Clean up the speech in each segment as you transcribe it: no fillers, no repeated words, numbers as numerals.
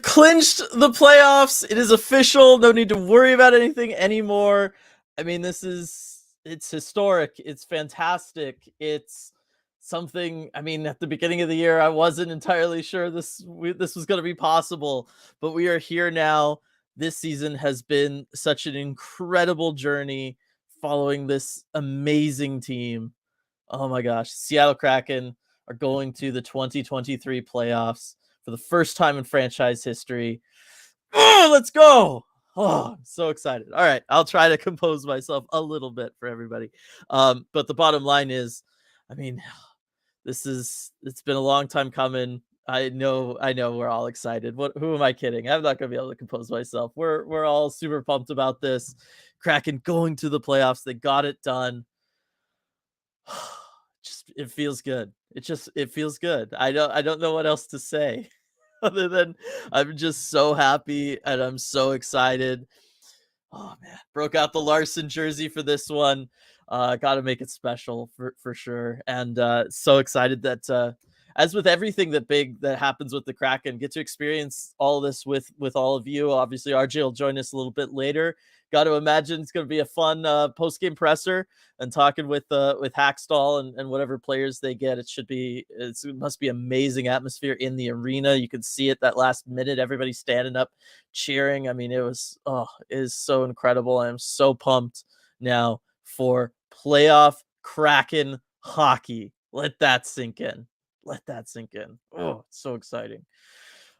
clinched the playoffs. It is official. No need to worry about anything anymore. I mean, it's historic. It's fantastic. It's something. I mean, at the beginning of the year, I wasn't entirely sure this was going to be possible, but we are here now. This season has been such an incredible journey following this amazing team. Oh my gosh, Seattle Kraken are going to the 2023 playoffs for the first time in franchise history. Oh, let's go. Oh, I'm so excited. All right, I'll try to compose myself a little bit for everybody. But the bottom line is, I mean, it's been a long time coming. I know we're all excited. Who am I kidding? I'm not gonna be able to compose myself. We're all super pumped about this. Kraken going to the playoffs. They got it done. Just it feels good. It feels good. I don't know what else to say other than I'm just so happy and I'm so excited. Oh man, broke out the Larson jersey for this one. Got to make it special for sure. And so excited that as with everything that happens with the Kraken, get to experience all this with all of you. Obviously, RJ will join us a little bit later. Got to imagine it's going to be a fun post game presser and talking with Hackstall and whatever players they get. It must be amazing atmosphere in the arena. You can see it that last minute, everybody standing up, cheering. I mean, it is so incredible. I am so pumped now for playoff Kraken hockey. Let that sink in. Let that sink in. Oh, it's so exciting.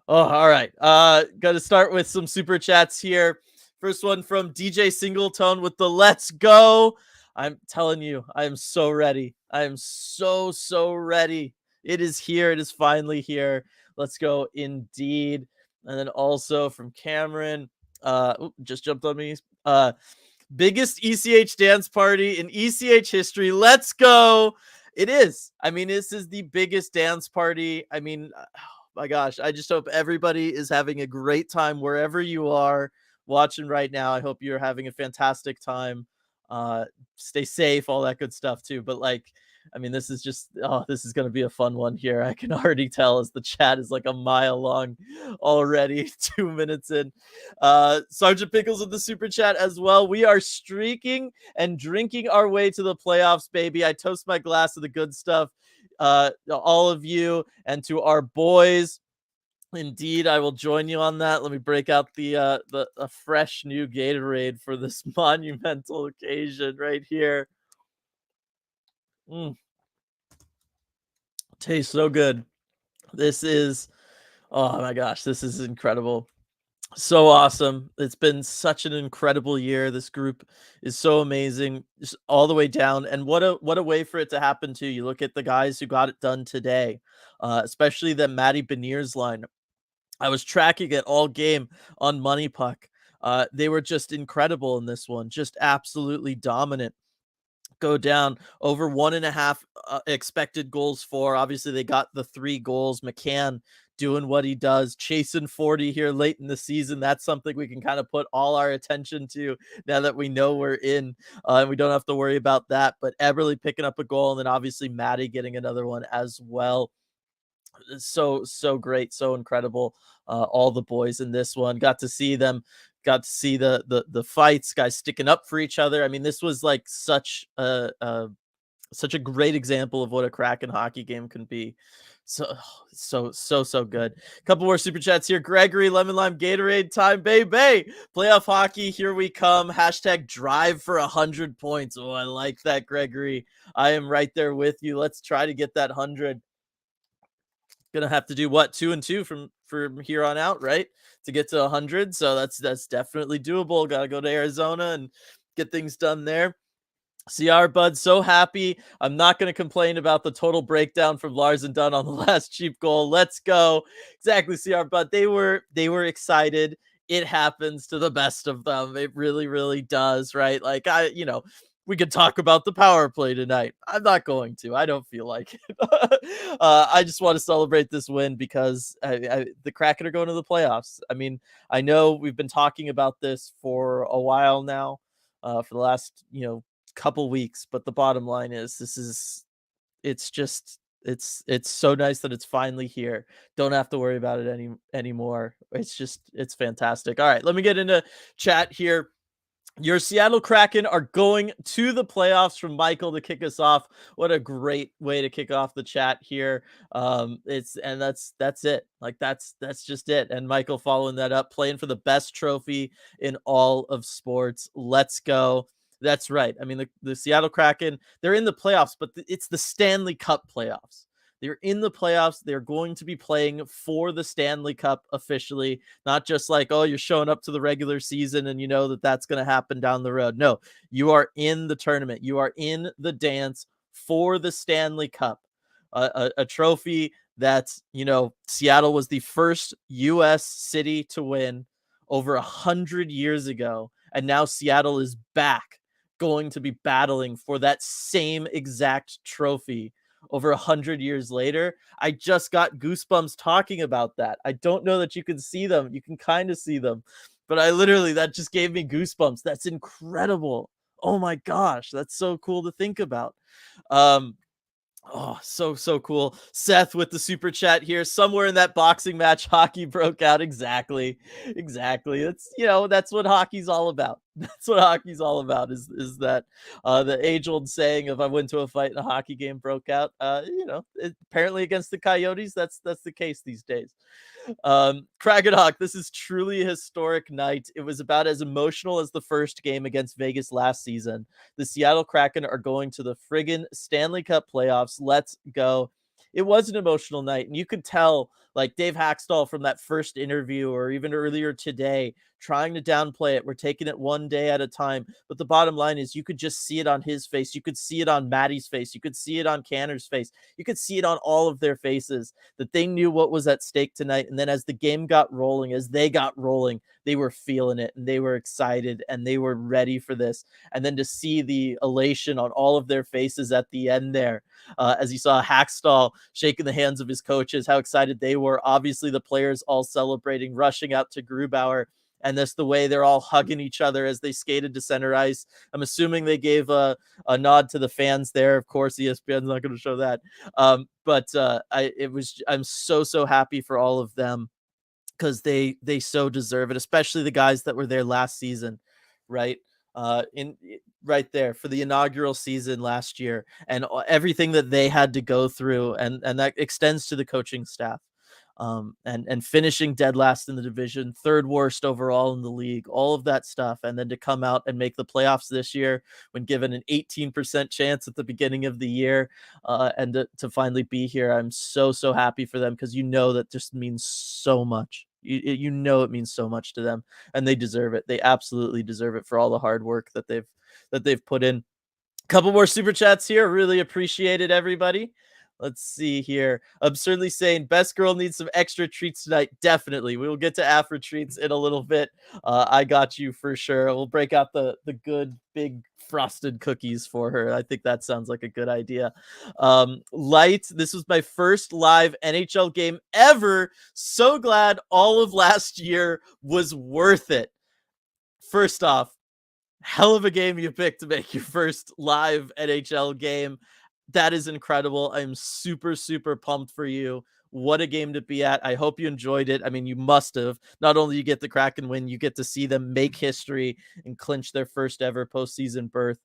Oh, all right. Got to start with some super chats here. First one from DJ Singletone with the let's go. I'm telling you, I am so ready. I am so ready. It is here. It is finally here. Let's go indeed. And then also from Cameron, just jumped on me. Biggest ECH dance party in ECH history. Let's go. It is. I mean, this is the biggest dance party. I mean, oh my gosh, I just hope everybody is having a great time wherever you are watching right now. I hope you're having a fantastic time. Stay safe, all that good stuff too. But I mean, this is going to be a fun one here. I can already tell as the chat is like a mile long already, 2 minutes in. Sergeant Pickles with the super chat as well. We are streaking and drinking our way to the playoffs, baby. I toast my glass of the good stuff. All of you and to our boys. Indeed, I will join you on that. Let me break out the fresh new Gatorade for this monumental occasion right here. Tastes so good. This is, oh my gosh, this is incredible. So awesome. It's been such an incredible year. This group is so amazing, just all the way down. And what a way for it to happen too. You look at the guys who got it done today, especially the Matty Beniers line. I was tracking it all game on Money Puck. They were just incredible in this one, just absolutely dominant. Go down over 1.5 expected goals for. Obviously, they got the 3 goals. McCann doing what he does, chasing 40 here late in the season. That's something we can kind of put all our attention to now that we know we're in, and we don't have to worry about that. But Eberle picking up a goal, and then obviously Matty getting another one as well. So great, so incredible. All the boys in this one, got to see the fights, guys sticking up for each other. I mean, this was like such a great example of what a Kraken hockey game can be. So good. Couple more super chats here. Gregory, lemon lime Gatorade time, baby. Playoff hockey, here we come. Hashtag drive for 100 points. Oh, I like that, Gregory. I am right there with you. Let's try to get that 100. Gonna have to do what, 2 and 2 from here on out, right, to get to 100. So that's definitely doable. Gotta go to Arizona and get things done there. CR Bud, so happy. I'm not going to complain about the total breakdown from Lars and Dunn on the last cheap goal. Let's go. Exactly, CR Bud. They were excited. It happens to the best of them. It really does, right? Like, we could talk about the power play tonight. I'm not going to. I don't feel like it. I just want to celebrate this win because the Kraken are going to the playoffs. I mean, I know we've been talking about this for a while now, for the last, couple weeks, but the bottom line is it's just It's so nice that it's finally here. Don't have to worry about it anymore. It's fantastic. All right, let me get into chat here. Your Seattle Kraken are going to the playoffs from Michael to kick us off. What a great way to kick off the chat here. That's it. Like that's just it. And Michael following that up, playing for the best trophy in all of sports. Let's go. That's right. I mean, the Seattle Kraken, they're in the playoffs, but it's the Stanley Cup playoffs. They're in the playoffs. They're going to be playing for the Stanley Cup officially, not just like, oh, you're showing up to the regular season and you know that that's going to happen down the road. No, you are in the tournament. You are in the dance for the Stanley Cup, a trophy that, Seattle was the first U.S. city to win over 100 years ago. And now Seattle is back, going to be battling for that same exact trophy over 100 years later. I just got goosebumps talking about that. I don't know that you can see them. You can kind of see them, but that just gave me goosebumps. That's incredible. Oh my gosh, that's so cool to think about. Um, Oh, so cool. Seth with the super chat here. Somewhere in that boxing match, hockey broke out. Exactly. Exactly. That's what hockey's all about. That's what hockey's all about is that the age old saying of I went to a fight and a hockey game broke out. Apparently against the Coyotes, that's the case these days. Kraken Hawk, this is truly a historic night. It was about as emotional as the first game against Vegas last season. The Seattle Kraken are going to the friggin' Stanley Cup playoffs. Let's go. It was an emotional night, and you could tell, like Dave Haxtell from that first interview, or even earlier today, trying to downplay it. We're taking it one day at a time. But the bottom line is, you could just see it on his face. You could see it on Maddie's face. You could see it on Canner's face. You could see it on all of their faces that they knew what was at stake tonight. And then as the game got rolling, as they got rolling, they were feeling it and they were excited and they were ready for this. And then to see the elation on all of their faces at the end there, as you saw Hackstall shaking the hands of his coaches, how excited they were. Obviously, the players all celebrating, rushing out to Grubauer. And that's the way they're all hugging each other as they skated to center ice. I'm assuming they gave a nod to the fans there. Of course, ESPN's not going to show that. I'm so happy for all of them because they so deserve it, especially the guys that were there last season, right? In right there for the inaugural season last year, and everything that they had to go through, and that extends to the coaching staff. And finishing dead last in the division, third worst overall in the league, all of that stuff. And then to come out and make the playoffs this year when given an 18% chance at the beginning of the year, and to finally be here. I'm so happy for them because that just means so much. It means so much to them, and they deserve it. They absolutely deserve it for all the hard work that they've put in. Couple more super chats here. Really appreciate it, everybody. Let's see here. Absurdly saying, best girl needs some extra treats tonight. Definitely. We will get to Afro treats in a little bit. I got you for sure. We'll break out the good, big frosted cookies for her. I think that sounds like a good idea. Light, this was my first live NHL game ever. So glad all of last year was worth it. First off, hell of a game you picked to make your first live NHL game. That is incredible. I'm super pumped for you. What a game to be at. I hope you enjoyed it. I mean, you must have. Not only you get the Kraken win, you get to see them make history and clinch their first ever postseason berth.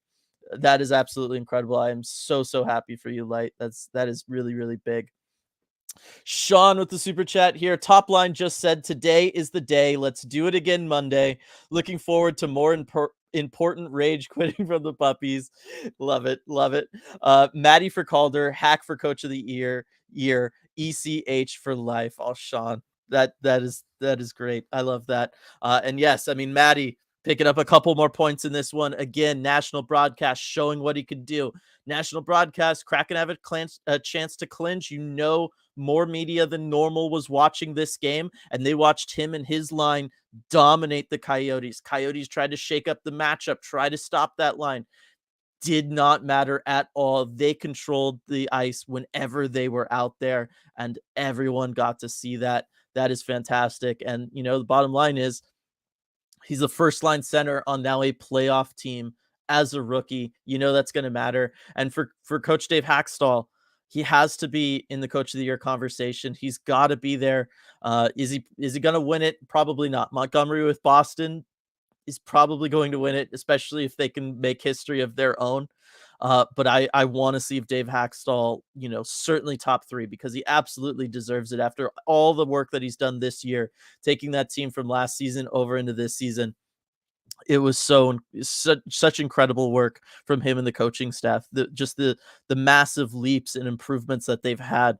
That is absolutely incredible. I am so happy for you, Light. That is really big. Sean with the super chat here. Top line just said, today is the day. Let's do it again Monday. Looking forward to more important rage quitting from the puppies. Love it. Maddie for Calder, Hack for coach of the year, ECH for life. Oh, Sean, that is great. I love that. And yes, I mean, Maddie picking up a couple more points in this one. Again, national broadcast showing what he could do. National broadcast, Kraken have a chance to clinch. More media than normal was watching this game, and they watched him and his line dominate the Coyotes. Coyotes tried to shake up the matchup, try to stop that line. Did not matter at all. They controlled the ice whenever they were out there, and everyone got to see that. That is fantastic. And, the bottom line is he's a first-line center on now a playoff team as a rookie. That's going to matter. And for Coach Dave Haxtell, He has to be in the coach of the year conversation. He's got to be there. Is he going to win it? Probably not. Montgomery with Boston is probably going to win it, especially if they can make history of their own. But I want to see if Dave Haxtell, certainly top three, because he absolutely deserves it after all the work that he's done this year, taking that team from last season over into this season. It was such incredible work from him and the coaching staff. The massive leaps and improvements that they've had,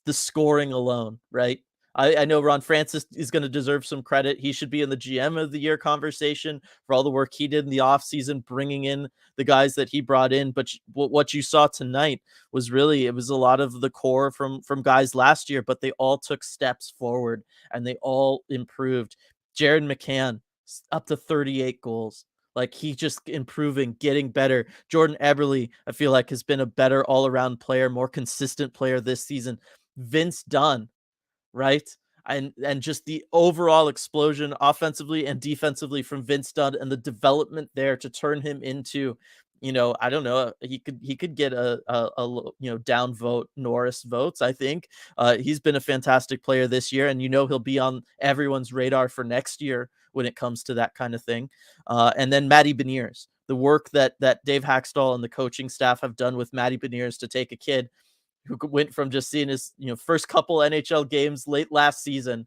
the scoring alone, right? I know Ron Francis is going to deserve some credit. He should be in the GM of the year conversation for all the work he did in the offseason, bringing in the guys that he brought in. But what you saw tonight was it was a lot of the core from guys last year, but they all took steps forward and they all improved. Jared McCann up to 38 goals. Like, he just improving, getting better. Jordan Eberle, I feel like, has been a better all-around player, more consistent player this season. Vince Dunn, right? And just the overall explosion offensively and defensively from Vince Dunn, and the development there to turn him into, I don't know, he could get a down vote Norris votes, I think. He's been a fantastic player this year, and he'll be on everyone's radar for next year when it comes to that kind of thing. And then Matty Beniers, the work that Dave Haxtell and the coaching staff have done with Matty Beniers to take a kid who went from just seeing his first couple NHL games late last season,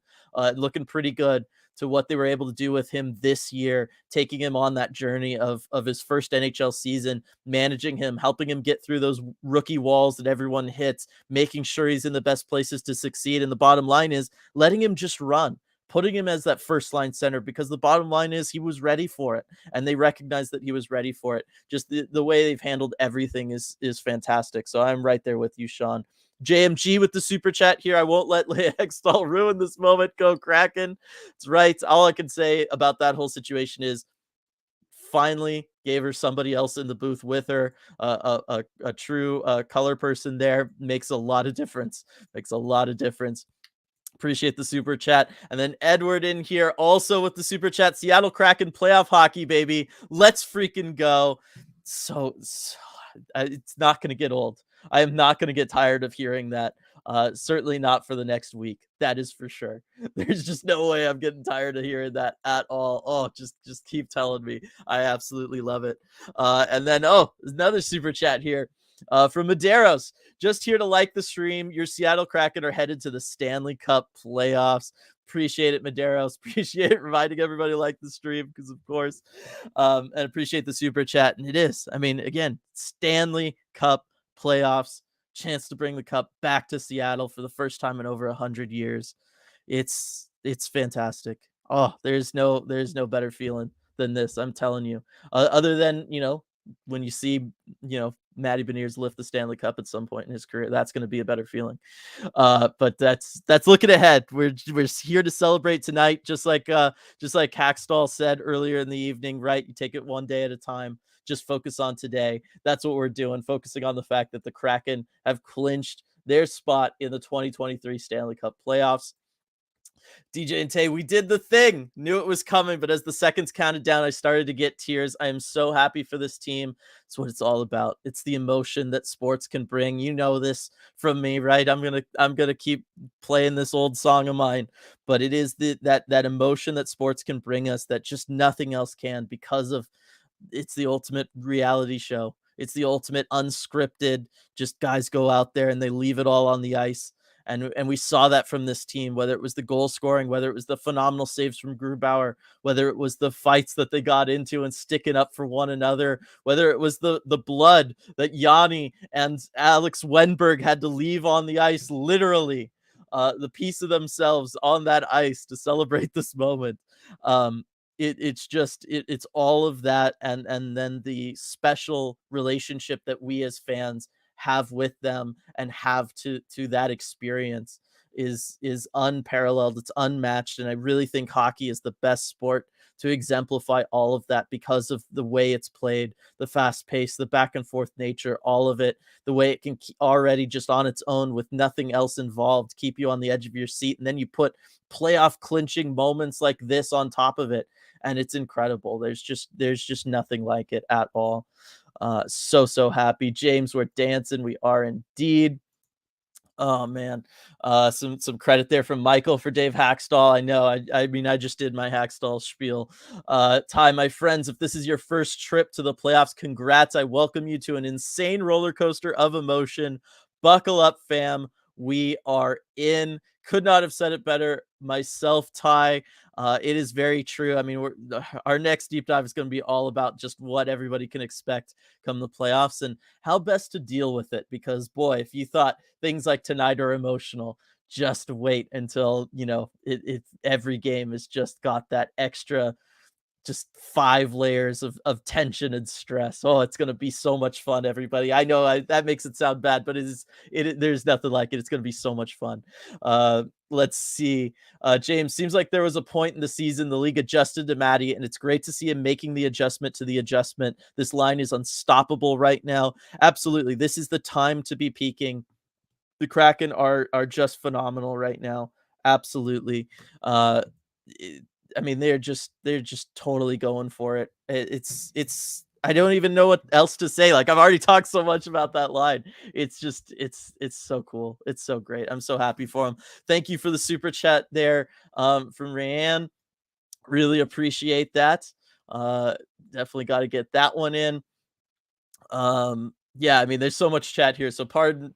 looking pretty good, to what they were able to do with him this year, taking him on that journey of his first NHL season, managing him, helping him get through those rookie walls that everyone hits, making sure he's in the best places to succeed. And the bottom line is letting him just run, putting him as that first line center, because the bottom line is he was ready for it, and they recognized that he was ready for it. Just the way they've handled everything is fantastic. So I'm right there with you, Sean. JMG with the super chat here. I won't let Leah Hextall ruin this moment. Go Kraken. It's right. All I can say about that whole situation is finally gave her somebody else in the booth with her. A true color person there makes a lot of difference. Makes a lot of difference. Appreciate the super chat. And then Edward in here also with the super chat. Seattle Kraken playoff hockey, baby. Let's freaking go. So it's not going to get old. I am not going to get tired of hearing that. Certainly not for the next week. That is for sure. There's just no way I'm getting tired of hearing that at all. Oh, just keep telling me. I absolutely love it. And then, another super chat here. From Medeiros, just here to like the stream. Your Seattle Kraken are headed to the Stanley Cup playoffs. Appreciate it, Medeiros. Appreciate it reminding everybody to like the stream, because of course. And appreciate the super chat. And it is, again, Stanley Cup playoffs, chance to bring the cup back to Seattle for the first time in over 100 years. It's fantastic. Oh, there's no better feeling than this. I'm telling you. Other than, when you see, Matty Beniers lift the Stanley Cup at some point in his career, that's going to be a better feeling. But that's looking ahead. We're here to celebrate tonight, just like Hackstall said earlier in the evening, right? You take it one day at a time. Just focus on today. That's what we're doing, focusing on the fact that the Kraken have clinched their spot in the 2023 Stanley Cup playoffs. DJ and Tay, we did the thing. Knew it was coming, but as the seconds counted down, I started to get tears. I am so happy for this team. It's what it's all about. It's the emotion that sports can bring. You know this from me, right? I'm gonna keep playing this old song of mine, but it is that emotion that sports can bring us that just nothing else can, because of it's the ultimate reality show. It's the ultimate unscripted, just guys go out there and they leave it all on the ice. And we saw that from this team, whether it was the goal scoring, whether it was the phenomenal saves from Grubauer, whether it was the fights that they got into and sticking up for one another, whether it was the blood that Yanni and Alex Wenberg had to leave on the ice, literally, the piece of themselves on that ice to celebrate this moment. It's all of that, and then the special relationship that we as fans have with them and have to that experience is unparalleled. It's unmatched, and I really think hockey is the best sport to exemplify all of that, because of the way it's played, the fast pace, the back and forth nature, all of it, the way it can already just on its own with nothing else involved keep you on the edge of your seat, and then you put playoff clinching moments like this on top of it, and it's incredible. There's just nothing like it at all. So happy. James, we're dancing. We are indeed. Oh man, some credit there from Michael for Dave Hackstall. I know. I mean, I just did my Hackstall spiel. Ty, my friends, if this is your first trip to the playoffs, congrats! I welcome you to an insane roller coaster of emotion. Buckle up, fam. We are in. Could not have said it better myself, Ty. It is very true. I mean, our next deep dive is going to be all about just what everybody can expect come the playoffs and how best to deal with it. Because boy, if you thought things like tonight are emotional, just wait until it every game has just got that extra just 5 layers of tension and stress. Oh, it's gonna be so much fun, everybody. I know that makes it sound bad, but there's nothing like it. It's gonna be so much fun. Let's see. James, seems like there was a point in the season the league adjusted to Matty, and it's great to see him making the adjustment to the adjustment. This line is unstoppable right now. Absolutely. This is the time to be peaking. The Kraken are just phenomenal right now. Absolutely. Uh, it, I mean, they're just totally going for it. It's I don't even know what else to say. Like I've already talked so much about that line. It's so cool. It's so great. I'm so happy for him. Thank you for the super chat there from Rayanne. Really appreciate that. Uh, Definitely got to get that one in. Yeah, I mean, there's so much chat here, so pardon,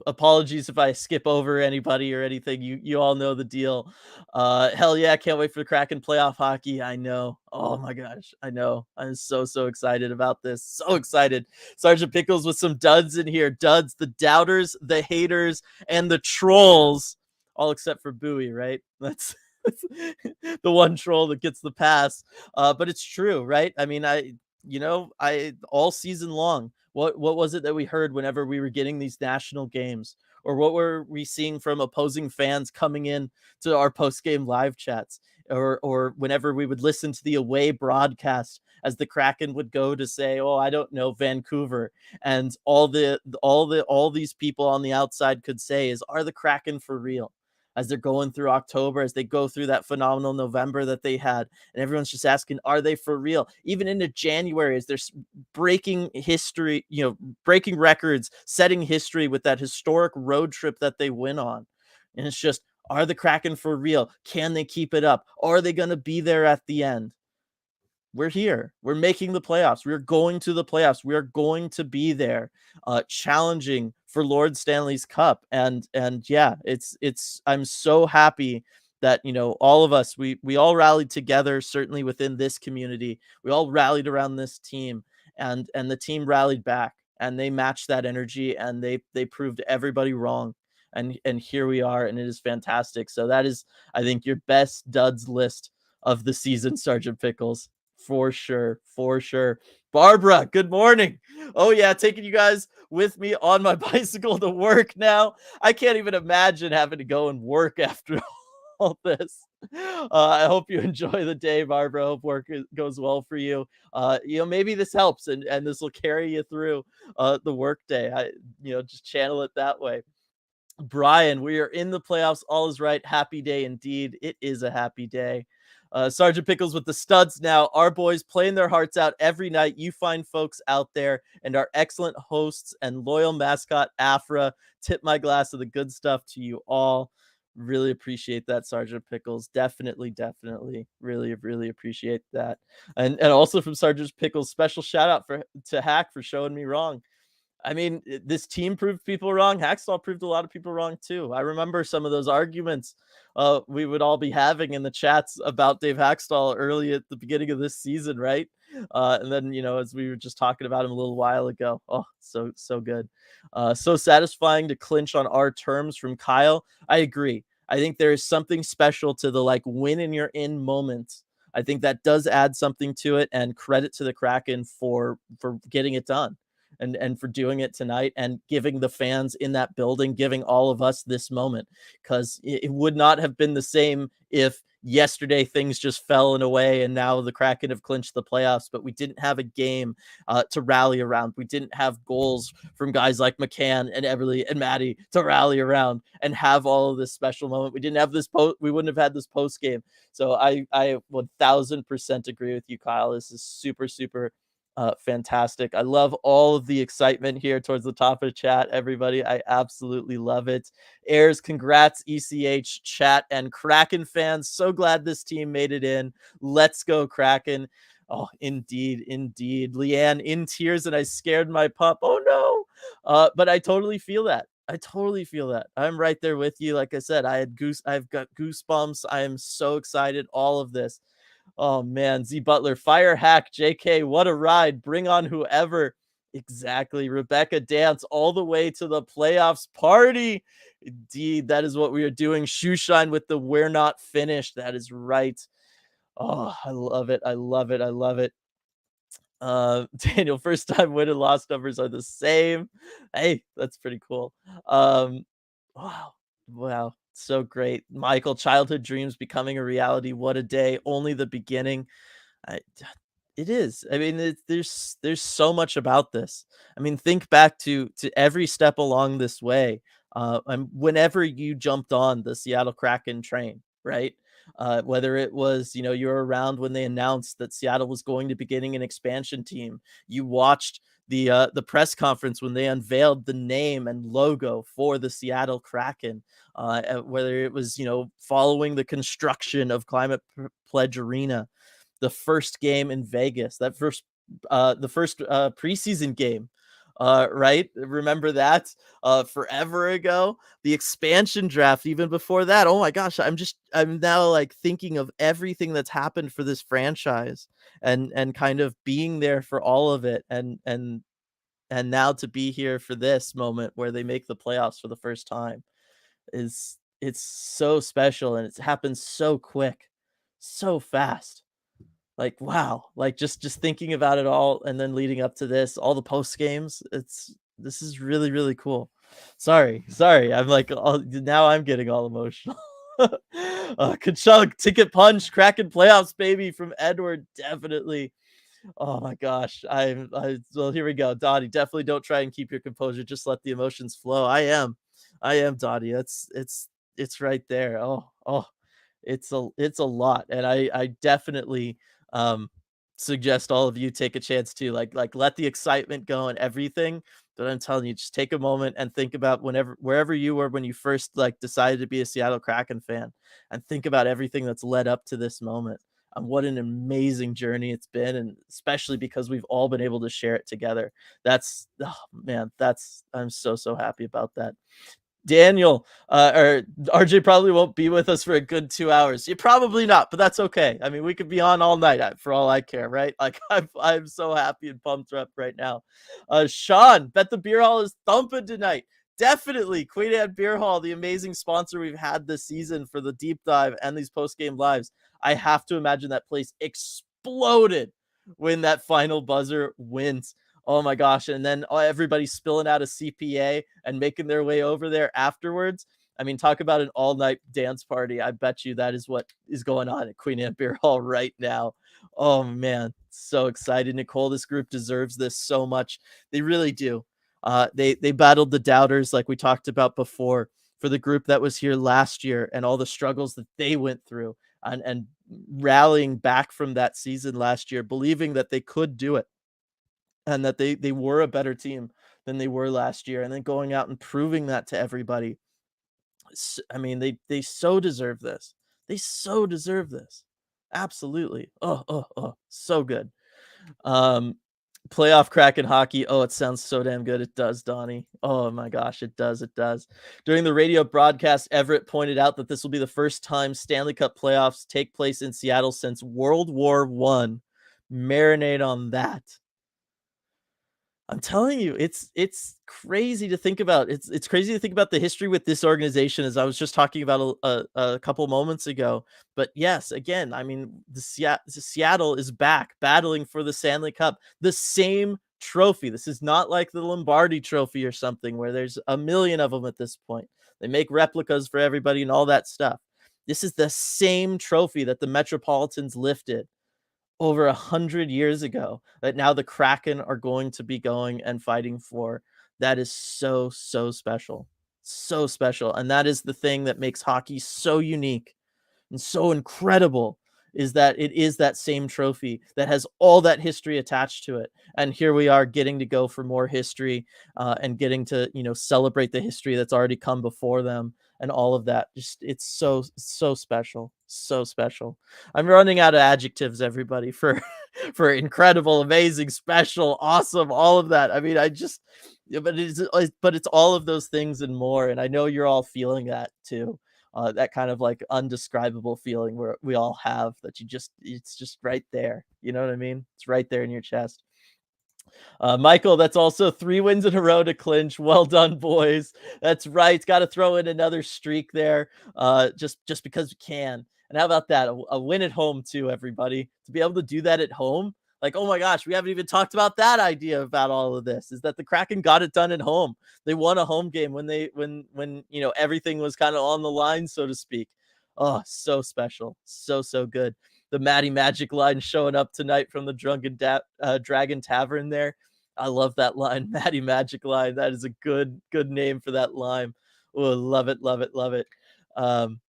apologies if I skip over anybody or anything. You all know the deal. Hell yeah, can't wait for the Kraken playoff hockey. I know. Oh my gosh, I know. I'm so excited about this. So excited. Sergeant Pickles with some duds in here. Duds, the doubters, the haters, and the trolls, all except for Bowie, right? That's the one troll that gets the pass. But it's true, right? I mean, I all season long, what was it that we heard whenever we were getting these national games? Or what were we seeing from opposing fans coming in to our post-game live chats? Or whenever we would listen to the away broadcast as the Kraken would go to say, oh, I don't know, Vancouver. And all these people on the outside could say is, are the Kraken for real? As they're going through October, as they go through that phenomenal November that they had. And everyone's just asking, are they for real? Even into January, as they're breaking history, breaking records, setting history with that historic road trip that they went on. And it's just, are the Kraken for real? Can they keep it up? Are they going to be there at the end? We're here. We're making the playoffs. We're going to the playoffs. We are going to be there, challenging for Lord Stanley's Cup. And yeah, it's. I'm so happy that all of us we all rallied together. Certainly within this community, we all rallied around this team, and the team rallied back, and they matched that energy, and they proved everybody wrong. And here we are, and it is fantastic. So that is, I think, your best duds list of the season, Sergeant Pickles. For sure, for sure. Barbara, good morning. Oh yeah, taking you guys with me on my bicycle to work now. I can't even imagine having to go and work after all this. I hope you enjoy the day, Barbara. I hope work goes well for you. Maybe this helps and this will carry you through the work day. Just channel it that way. Brian, we are in the playoffs. All is right. Happy day indeed. It is a happy day. Sergeant Pickles with the studs now. Our boys playing their hearts out every night. You fine folks out there and our excellent hosts and loyal mascot, Afra. Tip my glass of the good stuff to you all. Really appreciate that, Sergeant Pickles. Definitely. Really appreciate that. And also from Sergeant Pickles, special shout out to Hack for showing me wrong. I mean, this team proved people wrong. Hackstall proved a lot of people wrong too. I remember some of those arguments we would all be having in the chats about Dave Hackstall early at the beginning of this season, right? And then, as we were just talking about him a little while ago. Oh, so good. So satisfying to clinch on our terms from Kyle. I agree. I think there is something special to the win and you're in moment. I think that does add something to it, and credit to the Kraken for getting it done and for doing it tonight and giving the fans in that building, giving all of us this moment, because it would not have been the same if yesterday things just fell in a way and now the Kraken have clinched the playoffs, but we didn't have a game to rally around. We didn't have goals from guys like McCann and Everly and Matty to rally around and have all of this special moment. We didn't have this we wouldn't have had this post game. So I 1000% agree with you, Kyle. This is super Fantastic. I love all of the excitement here towards the top of the chat, everybody. I absolutely love it. Airs, congrats, ECH chat and Kraken fans. So glad this team made it in. Let's go, Kraken. Oh, indeed, indeed. Leanne in tears, and I scared my pup. Oh no. But I totally feel that. I totally feel that. I'm right there with you. Like I said, I've got goosebumps. I am so excited. All of this. Oh man, Z Butler, fire hack, JK, what a ride. Bring on whoever. Exactly. Rebecca dance all the way to the playoffs party. Indeed, that is what we are doing. Shoe shine with the we're not finished. That is right. Oh, I love it. I love it. I love it. Daniel, first time win and loss numbers are the same. Hey, that's pretty cool. Um, wow. Wow. So great. Michael, childhood dreams becoming a reality. What a day. Only the beginning. I it is. I mean, there's so much about this. I mean, think back to every step along this way. Whenever you jumped on the Seattle Kraken train, right? Whether it was, you were around when they announced that Seattle was going to be getting an expansion team, you watched the press conference when they unveiled the name and logo for the Seattle Kraken. Whether it was, following the construction of Pledge Arena, the first game in Vegas, the first preseason game, right? Remember that forever ago, the expansion draft, even before that. Oh my gosh, I'm now like thinking of everything that's happened for this franchise and kind of being there for all of it and now to be here for this moment where they make the playoffs for the first time is it's so special and it's happened so quick, so fast. Like, wow, like, just thinking about it all and then leading up to this, all the post games, this is really, really cool. Sorry, I'm like, all now I'm getting all emotional. Kachuk, ticket punch, Kraken playoffs, baby, from Edward, definitely. Oh my gosh, well, here we go, Dottie, definitely don't try and keep your composure, just let the emotions flow. I am, Dottie, it's right there. It's a lot, and I definitely, um, suggest all of you take a chance to, let the excitement go and everything, but I'm telling you, just take a moment and think about wherever you were when you first, decided to be a Seattle Kraken fan, and think about everything that's led up to this moment, and what an amazing journey it's been, and especially because we've all been able to share it together. That's oh, man, that's I'm so, so happy about that. Daniel, or RJ probably won't be with us for a good 2 hours. Yeah, probably not, but that's okay. I mean, we could be on all night for all I care, right? Like I'm so happy and pumped up right now. Sean, bet the beer hall is thumping tonight. Definitely, Queen Anne Beer Hall, the amazing sponsor we've had this season for the deep dive and these post game lives. I have to imagine that place exploded when that final buzzer wins. Oh my gosh. And then everybody spilling out a CPA and making their way over there afterwards. I mean, talk about an all night dance party. I bet you that is what is going on at Queen Anne Beer Hall right now. Oh man, so excited. Nicole, this group deserves this so much. They really do. They battled the doubters like we talked about before for the group that was here last year and all the struggles that they went through and rallying back from that season last year, believing that they could do it and that they were a better team than they were last year, and then going out and proving that to everybody. I mean, they so deserve this. They so deserve this. Absolutely. Oh, so good. Um, Playoff Kraken hockey. Oh, it sounds so damn good. It does, Donnie. Oh my gosh, it does. It does. During the radio broadcast, Everett pointed out that this will be the first time Stanley Cup playoffs take place in Seattle since World War One. Marinate on that. I'm telling you, it's crazy to think about. It's crazy to think about the history with this organization, as I was just talking about a couple moments ago. But yes, again, I mean, Seattle is back battling for the Stanley Cup, the same trophy. This is not like the Lombardi Trophy or something where there's a million of them at this point. They make replicas for everybody and all that stuff. This is the same trophy that the Metropolitans lifted over 100 years ago that now the Kraken are going to be going and fighting for. That is so, so special. So special. And that is the thing that makes hockey so unique and so incredible is that it is that same trophy that has all that history attached to it. And here we are getting to go for more history, and getting to, celebrate the history that's already come before them and all of that. Just it's so special, so special. I'm running out of adjectives, everybody, for for incredible, amazing, special, awesome, all of that. I mean, I just, yeah, but it's all of those things and more. And I know you're all feeling that too. That kind of like undescribable feeling where we all have that it's just right there. You know what I mean? It's right there in your chest. Michael, that's also 3 wins in a row to clinch. Well done, boys. That's right. Gotta throw in another streak there, just because we can. And how about that? A win at home too, everybody. To be able to do that at home, like, oh my gosh, we haven't even talked about that idea about all of this, is that the Kraken got it done at home. They won a home game when everything was kind of on the line, so to speak. Oh, so special. So good. The Matty Magic line showing up tonight from the Dragon Tavern there. I love that line, Matty Magic line. That is a good name for that line. Oh, love it, love it, love it. Um,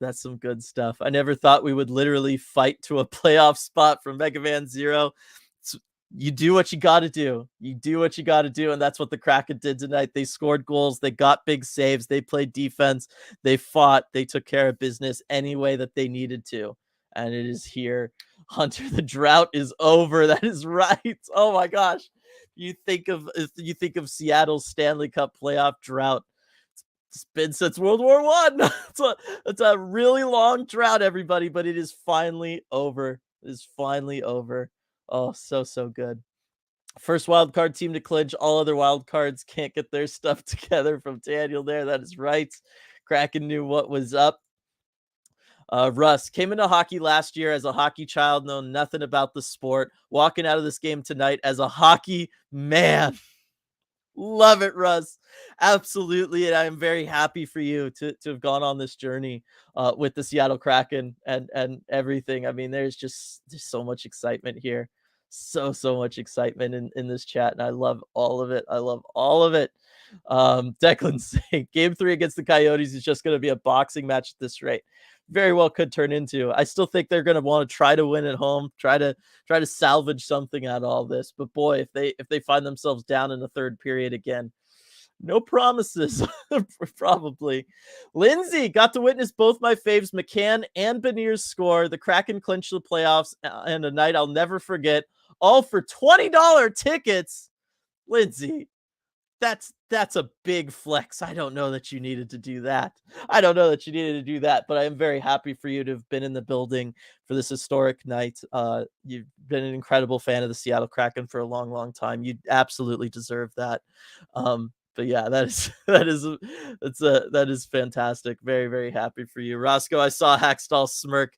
that's some good stuff. I never thought we would literally fight to a playoff spot from Mega Man Zero. It's, you do what you got to do. You do what you got to do, and that's what the Kraken did tonight. They scored goals. They got big saves. They played defense. They fought. They took care of business any way that they needed to, and it is here. Hunter, the drought is over. That is right. Oh my gosh. If you think of Seattle's Stanley Cup playoff drought, it's been since World War One. It's a really long drought, everybody, but it is finally over. It is finally over. Oh, so good. First wild card team to clinch. All other wild cards can't get their stuff together from Daniel there. That is right. Kraken knew what was up. Russ came into hockey last year as a hockey child, know nothing about the sport. Walking out of this game tonight as a hockey man. Love it, Russ. Absolutely. And I am very happy for you to have gone on this journey with the Seattle Kraken and everything. I mean, there's so much excitement here. So much excitement in this chat. And I love all of it. I love all of it. Declan saying game 3 against the Coyotes is just going to be a boxing match at this rate. Very well could turn into. I still think they're going to want to try to win at home, try to salvage something out of all this. But boy, if they find themselves down in the third period again, no promises. Probably. Lindsay got to witness both my faves, McCann and Beniers, score. The Kraken clinched the playoffs and a night I'll never forget. All for $20 tickets. Lindsay, that's a big flex. I don't know that you needed to do that. I don't know that you needed to do that, but I am very happy for you to have been in the building for this historic night. You've been an incredible fan of the Seattle Kraken for a long time. You absolutely deserve that. But yeah, that is that is fantastic. Very happy for you, Roscoe. I saw Hackstall smirk.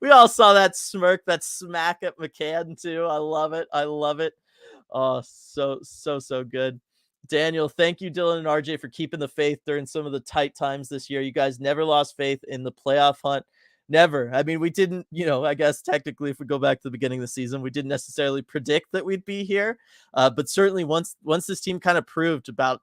We all saw that smirk, that smack at McCann too. I love it. I love it. Oh, so good. Daniel, thank you, Dylan and RJ, for keeping the faith during some of the tight times this year. You guys never lost faith in the playoff hunt. Never. I mean, we didn't, I guess technically, if we go back to the beginning of the season, we didn't necessarily predict that we'd be here. But certainly once this team kind of proved about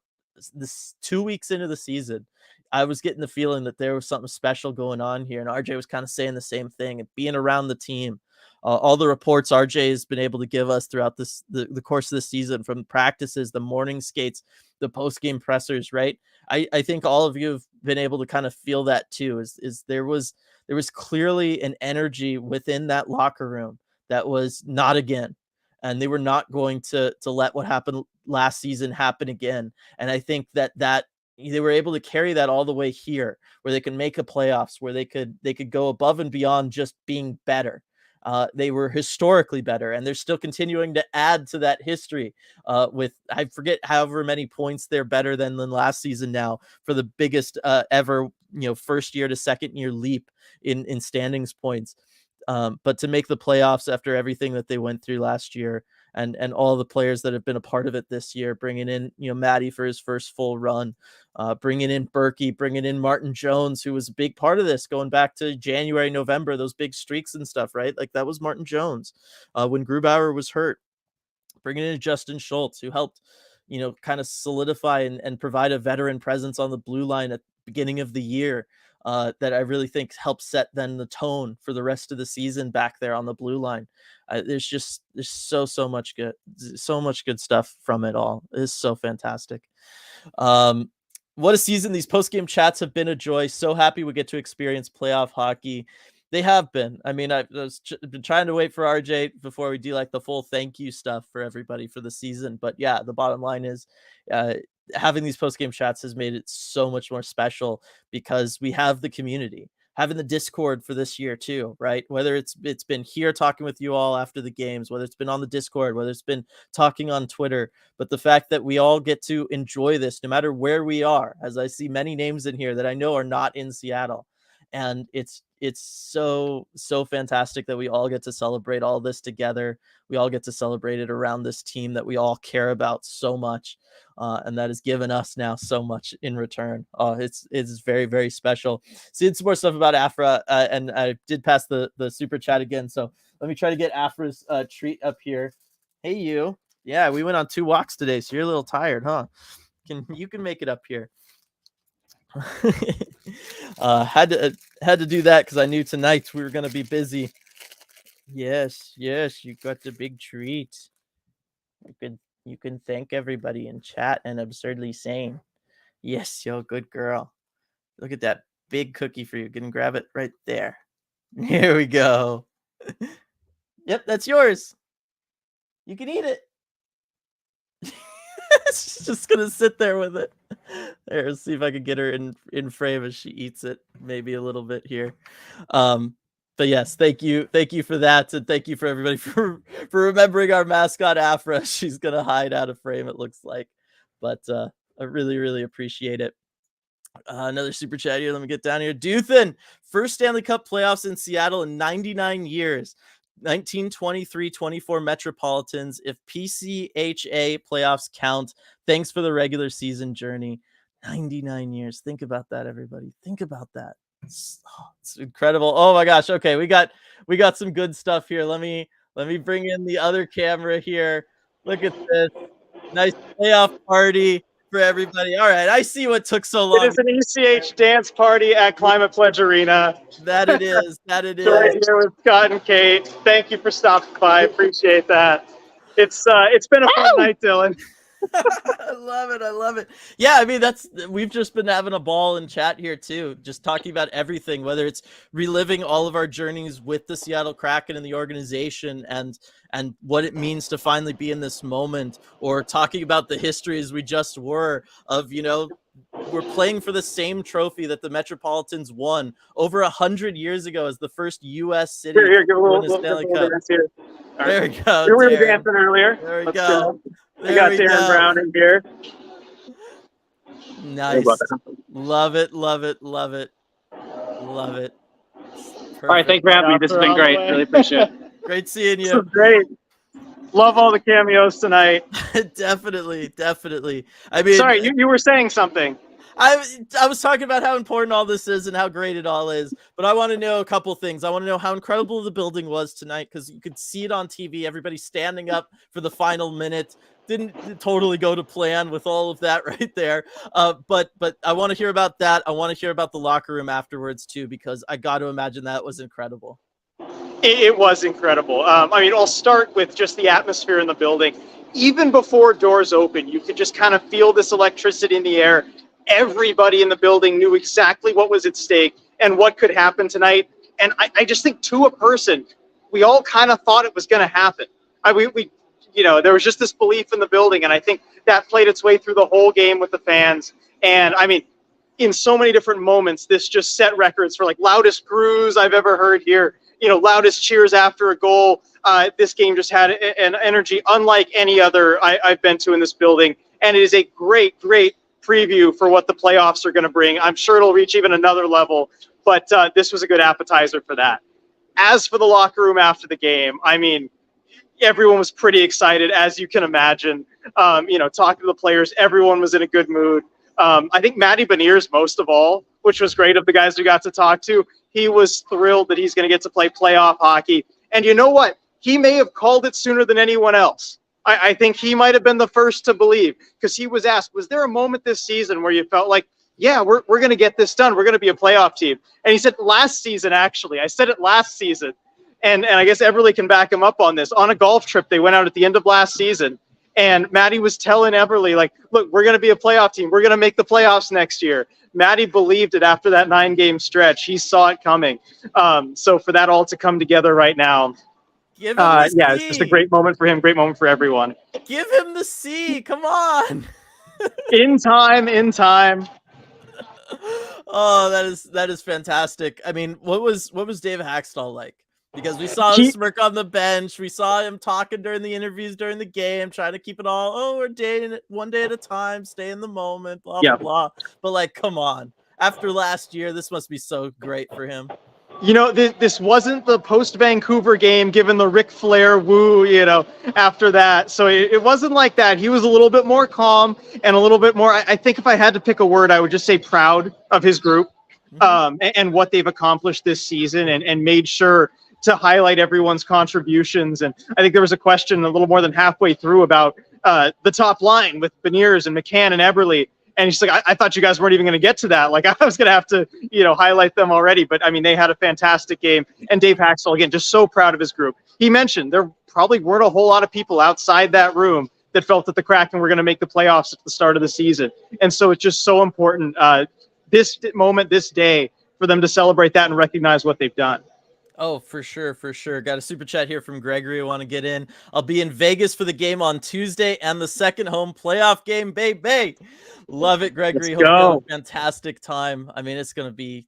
this 2 weeks into the season, I was getting the feeling that there was something special going on here. And RJ was kind of saying the same thing and being around the team. All the reports RJ has been able to give us throughout the course of the season, from practices, the morning skates, the post-game pressers, right? I think all of you have been able to kind of feel that too, is there was clearly an energy within that locker room that was not again. And they were not going to let what happened last season happen again. And I think that they were able to carry that all the way here, where they can make a playoffs, where they could go above and beyond just being better. They were historically better, and they're still continuing to add to that history with, I forget however many points they're better than last season now, for the biggest ever, first year to second year leap in standings points. But to make the playoffs after everything that they went through last year, and all the players that have been a part of it this year, bringing in, Matty for his first full run, bringing in Berkey, bringing in Martin Jones, who was a big part of this going back to January, November, those big streaks and stuff, right? Like that was Martin Jones when Grubauer was hurt. Bringing in Justin Schultz, who helped, kind of solidify and provide a veteran presence on the blue line at the beginning of the year. that I really think helps set then the tone for the rest of the season back there on the blue line. There's so much good stuff from it all. It's so fantastic. Um, what a season. These post-game chats have been a joy. So happy we get to experience playoff hockey. They have been. I mean, I've been trying to wait for RJ before we do like the full thank you stuff for everybody for the season. But yeah, the bottom line is uh, having these post-game chats has made it so much more special because we have the community. Having the Discord for this year too, right? Whether it's been here talking with you all after the games, whether it's been on the Discord, whether it's been talking on Twitter, but the fact that we all get to enjoy this no matter where we are, as I see many names in here that I know are not in Seattle. And it's so fantastic that we all get to celebrate all this together. We all get to celebrate it around this team that we all care about so much, and that has given us now so much in return. It's very, very special. Seeing some more stuff about Afra, and I did pass the super chat again, so let me try to get Afra's treat up here. Hey, you. Yeah, we went on 2 walks today, so you're a little tired, huh? You can make it up here. Had to do that because I knew tonight we were gonna be busy. Yes, you got the big treat. You can thank everybody in chat and absurdly sane. Yes, yo, good girl. Look at that big cookie for you. Can grab it right there. Here we go. Yep, that's yours. You can eat it. She's just gonna sit there with it. There, let's see if I can get her in frame as she eats it, maybe a little bit here. But yes, thank you for that, and thank you for everybody for remembering our mascot Afra. She's gonna hide out of frame, it looks like, but I really appreciate it. Another super chat here. Let me get down here. Duthin, first Stanley Cup playoffs in Seattle in 99 years. 1923-24 Metropolitans. If PCHA playoffs count, thanks for the regular season journey. 99 years. Think about that, everybody. Think about that. It's incredible. Oh my gosh. Okay, we got some good stuff here. Let me bring in the other camera here. Look at this. Nice playoff party for everybody. All right, I see what took so long. It is an ECH dance party at Climate Pledge Arena. That it is. Right here with Scott and Kate. Thank you for stopping by. Appreciate that. It's been a fun night, Dylan. I love it. Yeah, I mean, we've just been having a ball in chat here too, just talking about everything, whether it's reliving all of our journeys with the Seattle Kraken and the organization and what it means to finally be in this moment, or talking about the histories we just were of, we're playing for the same trophy that the Metropolitans won over 100 years ago as the first U.S. city to win a Stanley Cup. Here. There we go. We were dancing earlier. There we go. We got Darren Brown in here. Nice. Love it. Perfect. All right, thank you for having me. This has been great. Really appreciate it. Great seeing you. This was great. Love all the cameos tonight. Definitely. I mean, sorry, you were saying something. I was talking about how important all this is and how great it all is, but I want to know a couple things. I want to know how incredible the building was tonight, because you could see it on TV. Everybody standing up for the final minute. Didn't totally go to plan with all of that right there. But I want to hear about that. I want to hear about the locker room afterwards too, because I got to imagine that was incredible. It was incredible. I mean, I'll start with just the atmosphere in the building. Even before doors open, you could just kind of feel this electricity in the air. Everybody in the building knew exactly what was at stake and what could happen tonight. And I just think, to a person, we all kind of thought it was going to happen. There was just this belief in the building, and I think that played its way through the whole game with the fans. And I mean, in so many different moments, this just set records for loudest groos I've ever heard here. Loudest cheers after a goal. This game just had an energy unlike any other I've been to in this building, and it is a great preview for what the playoffs are going to bring. I'm sure it'll reach even another level, but this was a good appetizer for that. As for the locker room after the game, I mean, everyone was pretty excited, as you can imagine. Talking to the players, everyone was in a good mood. I think Matty Beniers, most of all, which was great of the guys we got to talk to. He was thrilled that he's going to get to play playoff hockey. And you know what? He may have called it sooner than anyone else. I think he might have been the first to believe, because he was asked, was there a moment this season where you felt like yeah, we're going to get this done. We're going to be a playoff team. And he said last season, actually, I said it last season. And I guess Everly can back him up on this. On a golf trip, they went out at the end of last season. And Matty was telling Everly, like, look, we're going to be a playoff team. We're going to make the playoffs next year. Matty believed it after that 9-game stretch. He saw it coming. So for that all to come together right now, yeah, it's just a great moment for him. Great moment for everyone. Give him the C. Come on. In time. Oh, that is fantastic. I mean, what was Dave Haxtell like? Because we saw him smirk on the bench. We saw him talking during the interviews during the game, trying to keep it all, we're dating it one day at a time, stay in the moment, blah, blah, blah. But, like, come on. After last year, this must be so great for him. You know, this wasn't the post-Vancouver game, given the Ric Flair woo, after that. So it wasn't like that. He was a little bit more calm and a little bit more, I think if I had to pick a word, I would just say proud of his group and what they've accomplished this season and made sure to highlight everyone's contributions. And I think there was a question a little more than halfway through about the top line with Beniers and McCann and Eberle. And he's like, I thought you guys weren't even going to get to that. Like, I was going to have to, highlight them already. But, I mean, they had a fantastic game. And Dave Haxtell, again, just so proud of his group. He mentioned there probably weren't a whole lot of people outside that room that felt that the Kraken were going to make the playoffs at the start of the season. And so it's just so important, this moment, this day, for them to celebrate that and recognize what they've done. Oh, for sure, for sure. Got a super chat here from Gregory. I want to get in. I'll be in Vegas for the game on Tuesday and the second home playoff game, baby. Love it, Gregory. Hope you have a fantastic time. I mean, it's gonna be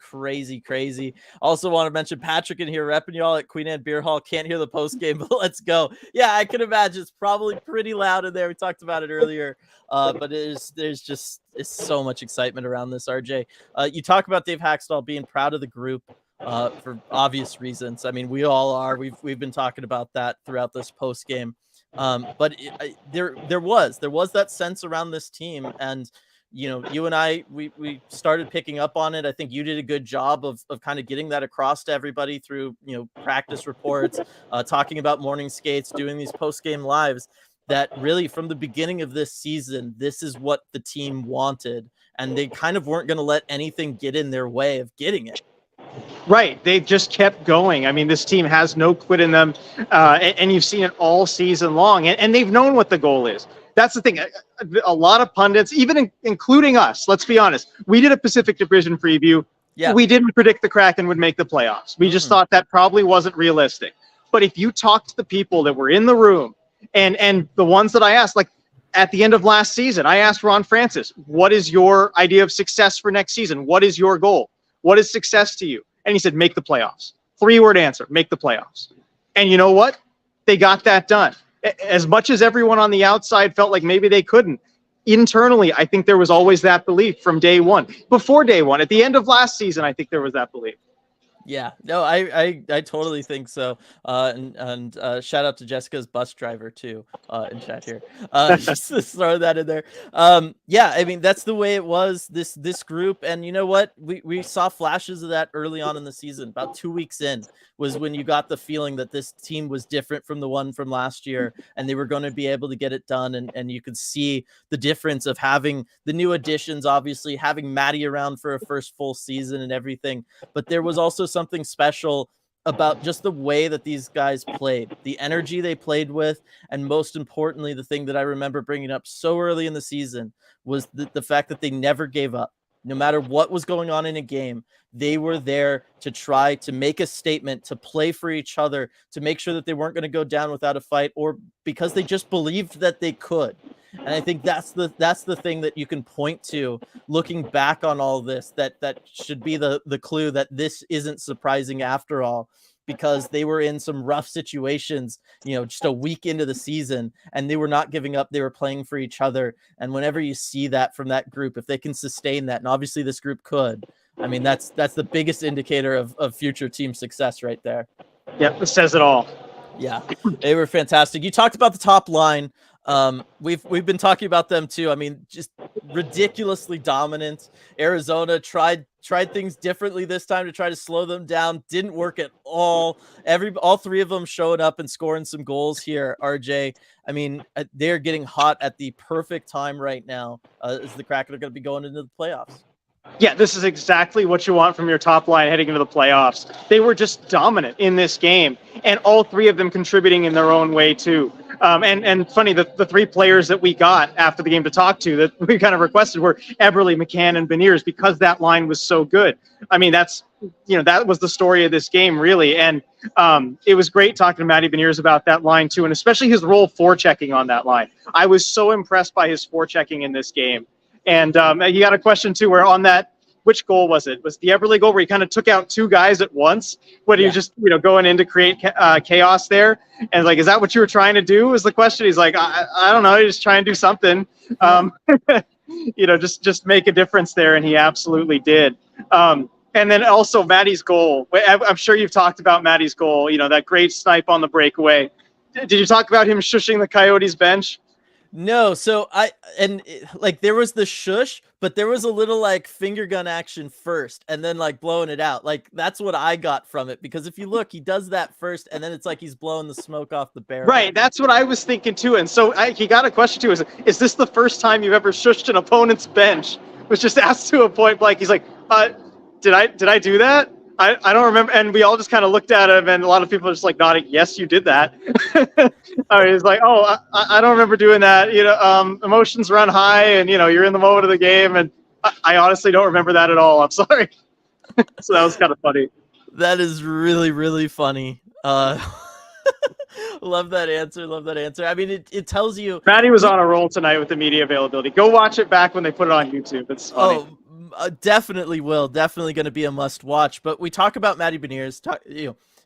crazy, crazy. Also want to mention Patrick in here repping y'all at Queen Anne Beer Hall. Can't hear the post game, but let's go. Yeah, I can imagine it's probably pretty loud in there. We talked about it earlier. But there's so much excitement around this, RJ. You talk about Dave Haxtell being proud of the group. For obvious reasons. I mean, we all are. We've been talking about that throughout this post game. But there was that sense around this team, and you and I we started picking up on it. I think you did a good job of kind of getting that across to everybody through practice reports, talking about morning skates, doing these post game lives. That really from the beginning of this season, this is what the team wanted, and they kind of weren't going to let anything get in their way of getting it. Right. They've just kept going. I mean, this team has no quit in them, and you've seen it all season long, and they've known what the goal is. That's the thing. A lot of pundits, even including us, let's be honest, we did a Pacific Division preview. Yeah. We didn't predict the Kraken would make the playoffs. We just thought that probably wasn't realistic. But if you talk to the people that were in the room and the ones that I asked, like at the end of last season, I asked Ron Francis, what is your idea of success for next season? What is your goal? What is success to you? And he said, make the playoffs. 3-word answer, make the playoffs. And you know what? They got that done. As much as everyone on the outside felt like maybe they couldn't, internally, I think there was always that belief from day one. Before day one, at the end of last season, I think there was that belief. Yeah, no, I totally think so. And shout out to Jessica's bus driver too in chat here. Just to throw that in there. Yeah, I mean that's the way it was this group, and you know what? We saw flashes of that early on in the season. About 2 weeks in was when you got the feeling that this team was different from the one from last year, and they were going to be able to get it done. And you could see the difference of having the new additions, obviously having Matty around for a first full season and everything. But there was also something special about just the way that these guys played, the energy they played with, and most importantly, the thing that I remember bringing up so early in the season was the fact that they never gave up. No matter what was going on in a game, they were there to try to make a statement, to play for each other, to make sure that they weren't going to go down without a fight, or because they just believed that they could. And I think that's the thing that you can point to looking back on all this, that should be the clue that this isn't surprising after all, because they were in some rough situations, just a week into the season, and they were not giving up. They were playing for each other. And whenever you see that from that group, if they can sustain that, and obviously this group could, I mean, that's the biggest indicator of future team success right there. Yeah, it says it all. Yeah, they were fantastic. You talked about the top line. We've been talking about them too. I mean, just ridiculously dominant. Arizona tried things differently this time to try to slow them down. Didn't work at all. All three of them showing up and scoring some goals here, RJ. I mean, they're getting hot at the perfect time right now as the Kraken are going to be going into the playoffs. Yeah, this is exactly what you want from your top line heading into the playoffs. They were just dominant in this game, and all three of them contributing in their own way too. And funny, the three players that we got after the game to talk to that we kind of requested were Eberle, McCann, and Beniers, because that line was so good. I mean, that was the story of this game, really. And it was great talking to Matty Beniers about that line too, and especially his role forechecking on that line. I was so impressed by his forechecking in this game. And you got a question too, where on that, which goal was it? Was the Eberle goal where he kind of took out two guys at once? What, you just, going in to create chaos there? And like, is that what you were trying to do? Was the question. He's like, I don't know. He's just trying to do something, just make a difference there. And he absolutely did. And then also Matty's goal. I'm sure you've talked about Matty's goal, that great snipe on the breakaway. Did you talk about him shushing the Coyotes bench? No, so there was the shush, but there was a little like finger gun action first and then like blowing it out. Like that's what I got from it, because if you look, he does that first and then it's like he's blowing the smoke off the barrel. Right, that's what I was thinking too. And so he got a question too, is this the first time you've ever shushed an opponent's bench? Was just asked to a point blank. He's like, did I do that? I don't remember. And we all just kind of looked at him, and a lot of people are just like nodding, yes, you did that. I mean, he's like, I don't remember doing that. Emotions run high, and, you're in the moment of the game. And I honestly don't remember that at all. I'm sorry. So that was kind of funny. That is really, really funny. Love that answer. I mean, it tells you. Matty was on a roll tonight with the media availability. Go watch it back when they put it on YouTube. It's funny. Definitely will. Definitely going to be a must watch. But we talk about Matty Beniers,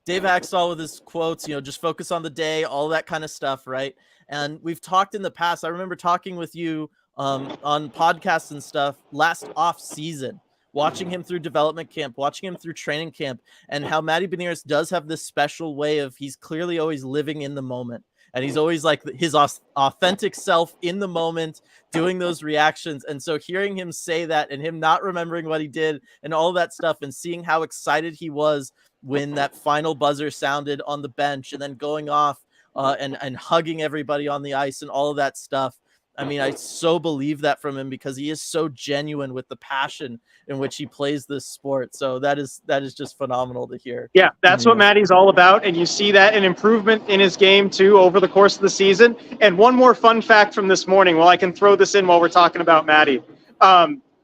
Dave Haxtell with his quotes, just focus on the day, all that kind of stuff, right? And we've talked in the past. I remember talking with you on podcasts and stuff last off season, watching him through development camp, watching him through training camp, and how Matty Beniers does have this special way of he's clearly always living in the moment. And he's always like his authentic self in the moment, doing those reactions. And so hearing him say that and him not remembering what he did and all that stuff, and seeing how excited he was when that final buzzer sounded on the bench and then going off and hugging everybody on the ice and all of that stuff. I mean, I so believe that from him because he is so genuine with the passion in which he plays this sport. So that is just phenomenal to hear. Yeah, that's what Matty's all about. And you see that an improvement in his game too over the course of the season. And one more fun fact from this morning, I can throw this in while we're talking about Matty.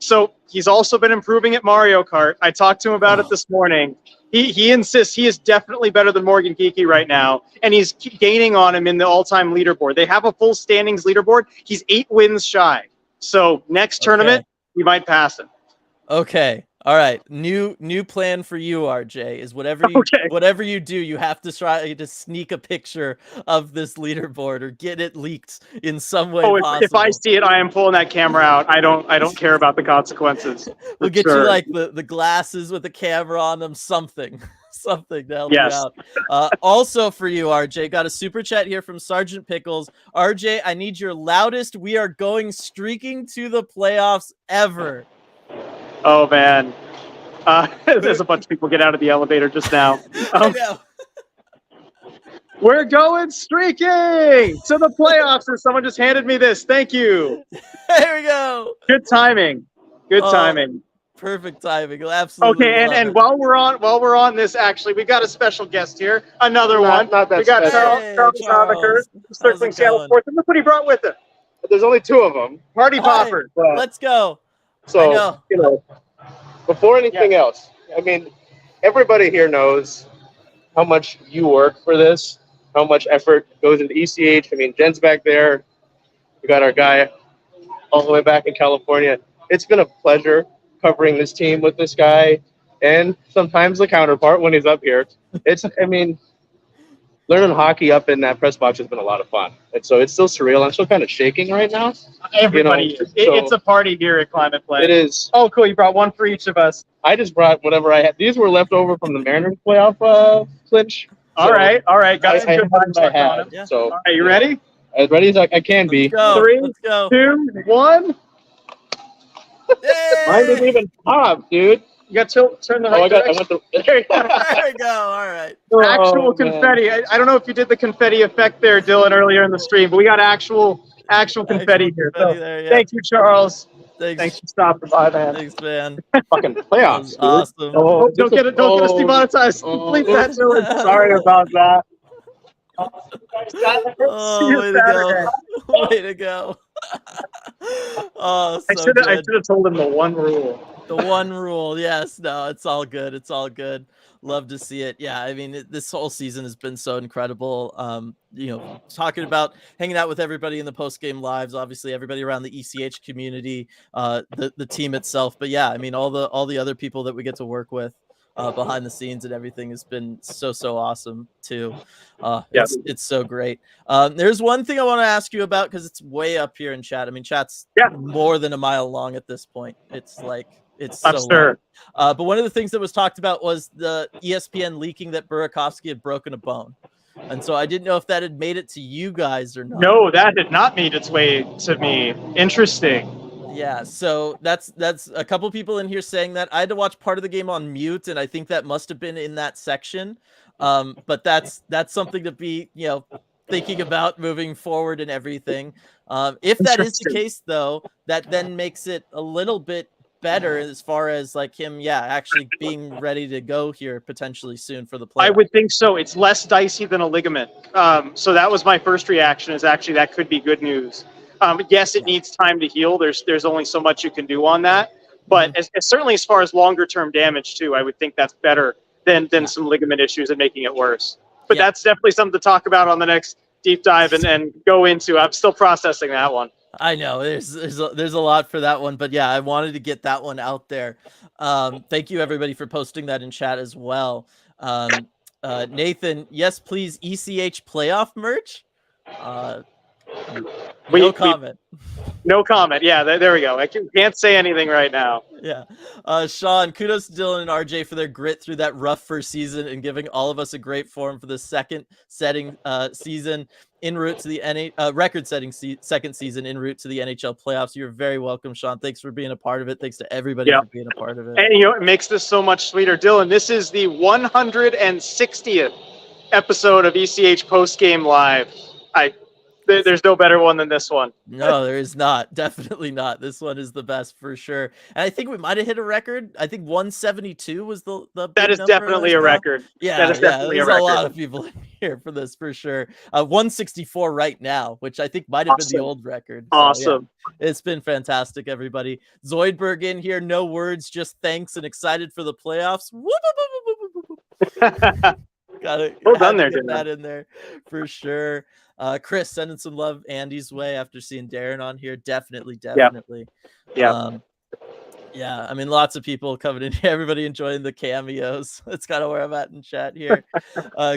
So he's also been improving at Mario Kart. I talked to him about it this morning. He insists he is definitely better than Morgan Geekie right now, and he's gaining on him in the all-time leaderboard. They have a full standings leaderboard. He's 8 wins shy. So next tournament, we might pass him. Okay. All right. New plan for you, RJ, is whatever you do, you have to try to sneak a picture of this leaderboard or get it leaked in some way possible. If I see it, I am pulling that camera out. I don't care about the consequences. We'll get you like the glasses with the camera on them, something to help you out. Also for you, RJ, got a super chat here from Sergeant Pickles. RJ, I need your loudest "We are going streaking to the playoffs" ever. Oh, man. There's a bunch of people get out of the elevator just now. I know. We're going streaking to the playoffs. And someone just handed me this. Thank you. There we go. Good timing. Timing. Perfect timing. Absolutely. Okay, and while we're on this, actually, we got a special guest here. Another one. Not that we got special. Charles Circling Seattle Sports. And look what he brought with him. But there's only 2 of them. Party popper. Let's go. So, before anything else, I mean, everybody here knows how much you work for this, how much effort goes into ECH. I mean, Jen's back there. We got our guy all the way back in California. It's been a pleasure covering this team with this guy and sometimes the counterpart when he's up here. Learning hockey up in that press box has been a lot of fun. And so it's still surreal. I'm still kind of shaking right now. Everybody is. It's a party here at Climate Play. It is. Oh, cool. You brought one for each of us. I just brought whatever I had. These were left over from the Mariners playoff clinch. All right. Got some good vibes on them. Yeah. So, are you ready? As ready as I can be. Let's go. 3, Let's go. 2, 1. Mine didn't Yay! even pop, dude. You got to turn the Oh, right I direction. went the. There you go. There we go. All right. Actual Oh, man. confetti. I don't know if you did the confetti effect there, Dylan, earlier in the stream, but we got actual confetti here. Confetti So there. Yeah. thank you, Charles. Thanks Thanks. for stopping by, man. Thanks, man. Fucking That playoffs, was dude. awesome. Oh, don't get us demonetized. Bleep that, Dylan. Sorry about that. See Oh, you way to go. Saturday. Way to go. Oh, I so should good. have told him the one rule. The one rule. Yes. No, it's all good. It's all good. Love to see it. Yeah. I mean, this whole season has been so incredible. Talking about hanging out with everybody in the post game lives, obviously everybody around the ECH community, the team itself. But yeah, I mean, all the other people that we get to work with behind the scenes and everything has been so awesome too. It's so great. There's one thing I want to ask you about because it's way up here in chat. I mean, chat's more than a mile long at this point. It's like it's so long. But one of the things that was talked about was the ESPN leaking that Burakovsky had broken a bone. And so I didn't know if that had made it to you guys or not. No, that did not made its way to me. Interesting. Yeah, so that's a couple people in here saying that. I had to watch part of the game on mute, and I think that must have been in that section. But that's something to be, thinking about moving forward and everything. If that is the case, though, that then makes it a little bit better as far as like him, actually being ready to go here potentially soon for the playoffs. I would think so. It's less dicey than a ligament. So that was my first reaction. Is actually that could be good news. Yes, it needs time to heal. There's only so much you can do on that. But certainly as far as longer term damage too, I would think that's better than some ligament issues and making it worse. But that's definitely something to talk about on the next deep dive and go into. I'm still processing that one. I know there's a lot for that one, but yeah, I wanted to get that one out there. Thank you everybody for posting that in chat as well. Nathan, yes, please, ECH playoff merch. No comment. No comment. Yeah, there we go. I can't say anything right now. Yeah. Sean, kudos to Dylan and RJ for their grit through that rough first season and giving all of us a great forum for the second-setting season en route to the record-setting second season en route to the NHL playoffs. You're very welcome, Sean. Thanks for being a part of it. Thanks to everybody for being a part of it. And it makes this so much sweeter. Dylan, this is the 160th episode of ECH Postgame Live. There's no better one than this one. No, there is not. Definitely not. This one is the best for sure. And I think we might have hit a record. I think 172 was the that is definitely a record. Yeah, that is definitely there's a record. A lot of people in here for this for sure. 164 right now, which I think might have been the old record. So, awesome. It's been fantastic, everybody. Zoidberg in here, no words, just thanks and excited for the playoffs. Got it. Well done there, that in there for sure. Chris sending some love Andy's way after seeing Darren on here. Definitely. Yeah. I mean, lots of people coming in here. Everybody enjoying the cameos. That's kind of where I'm at in chat here.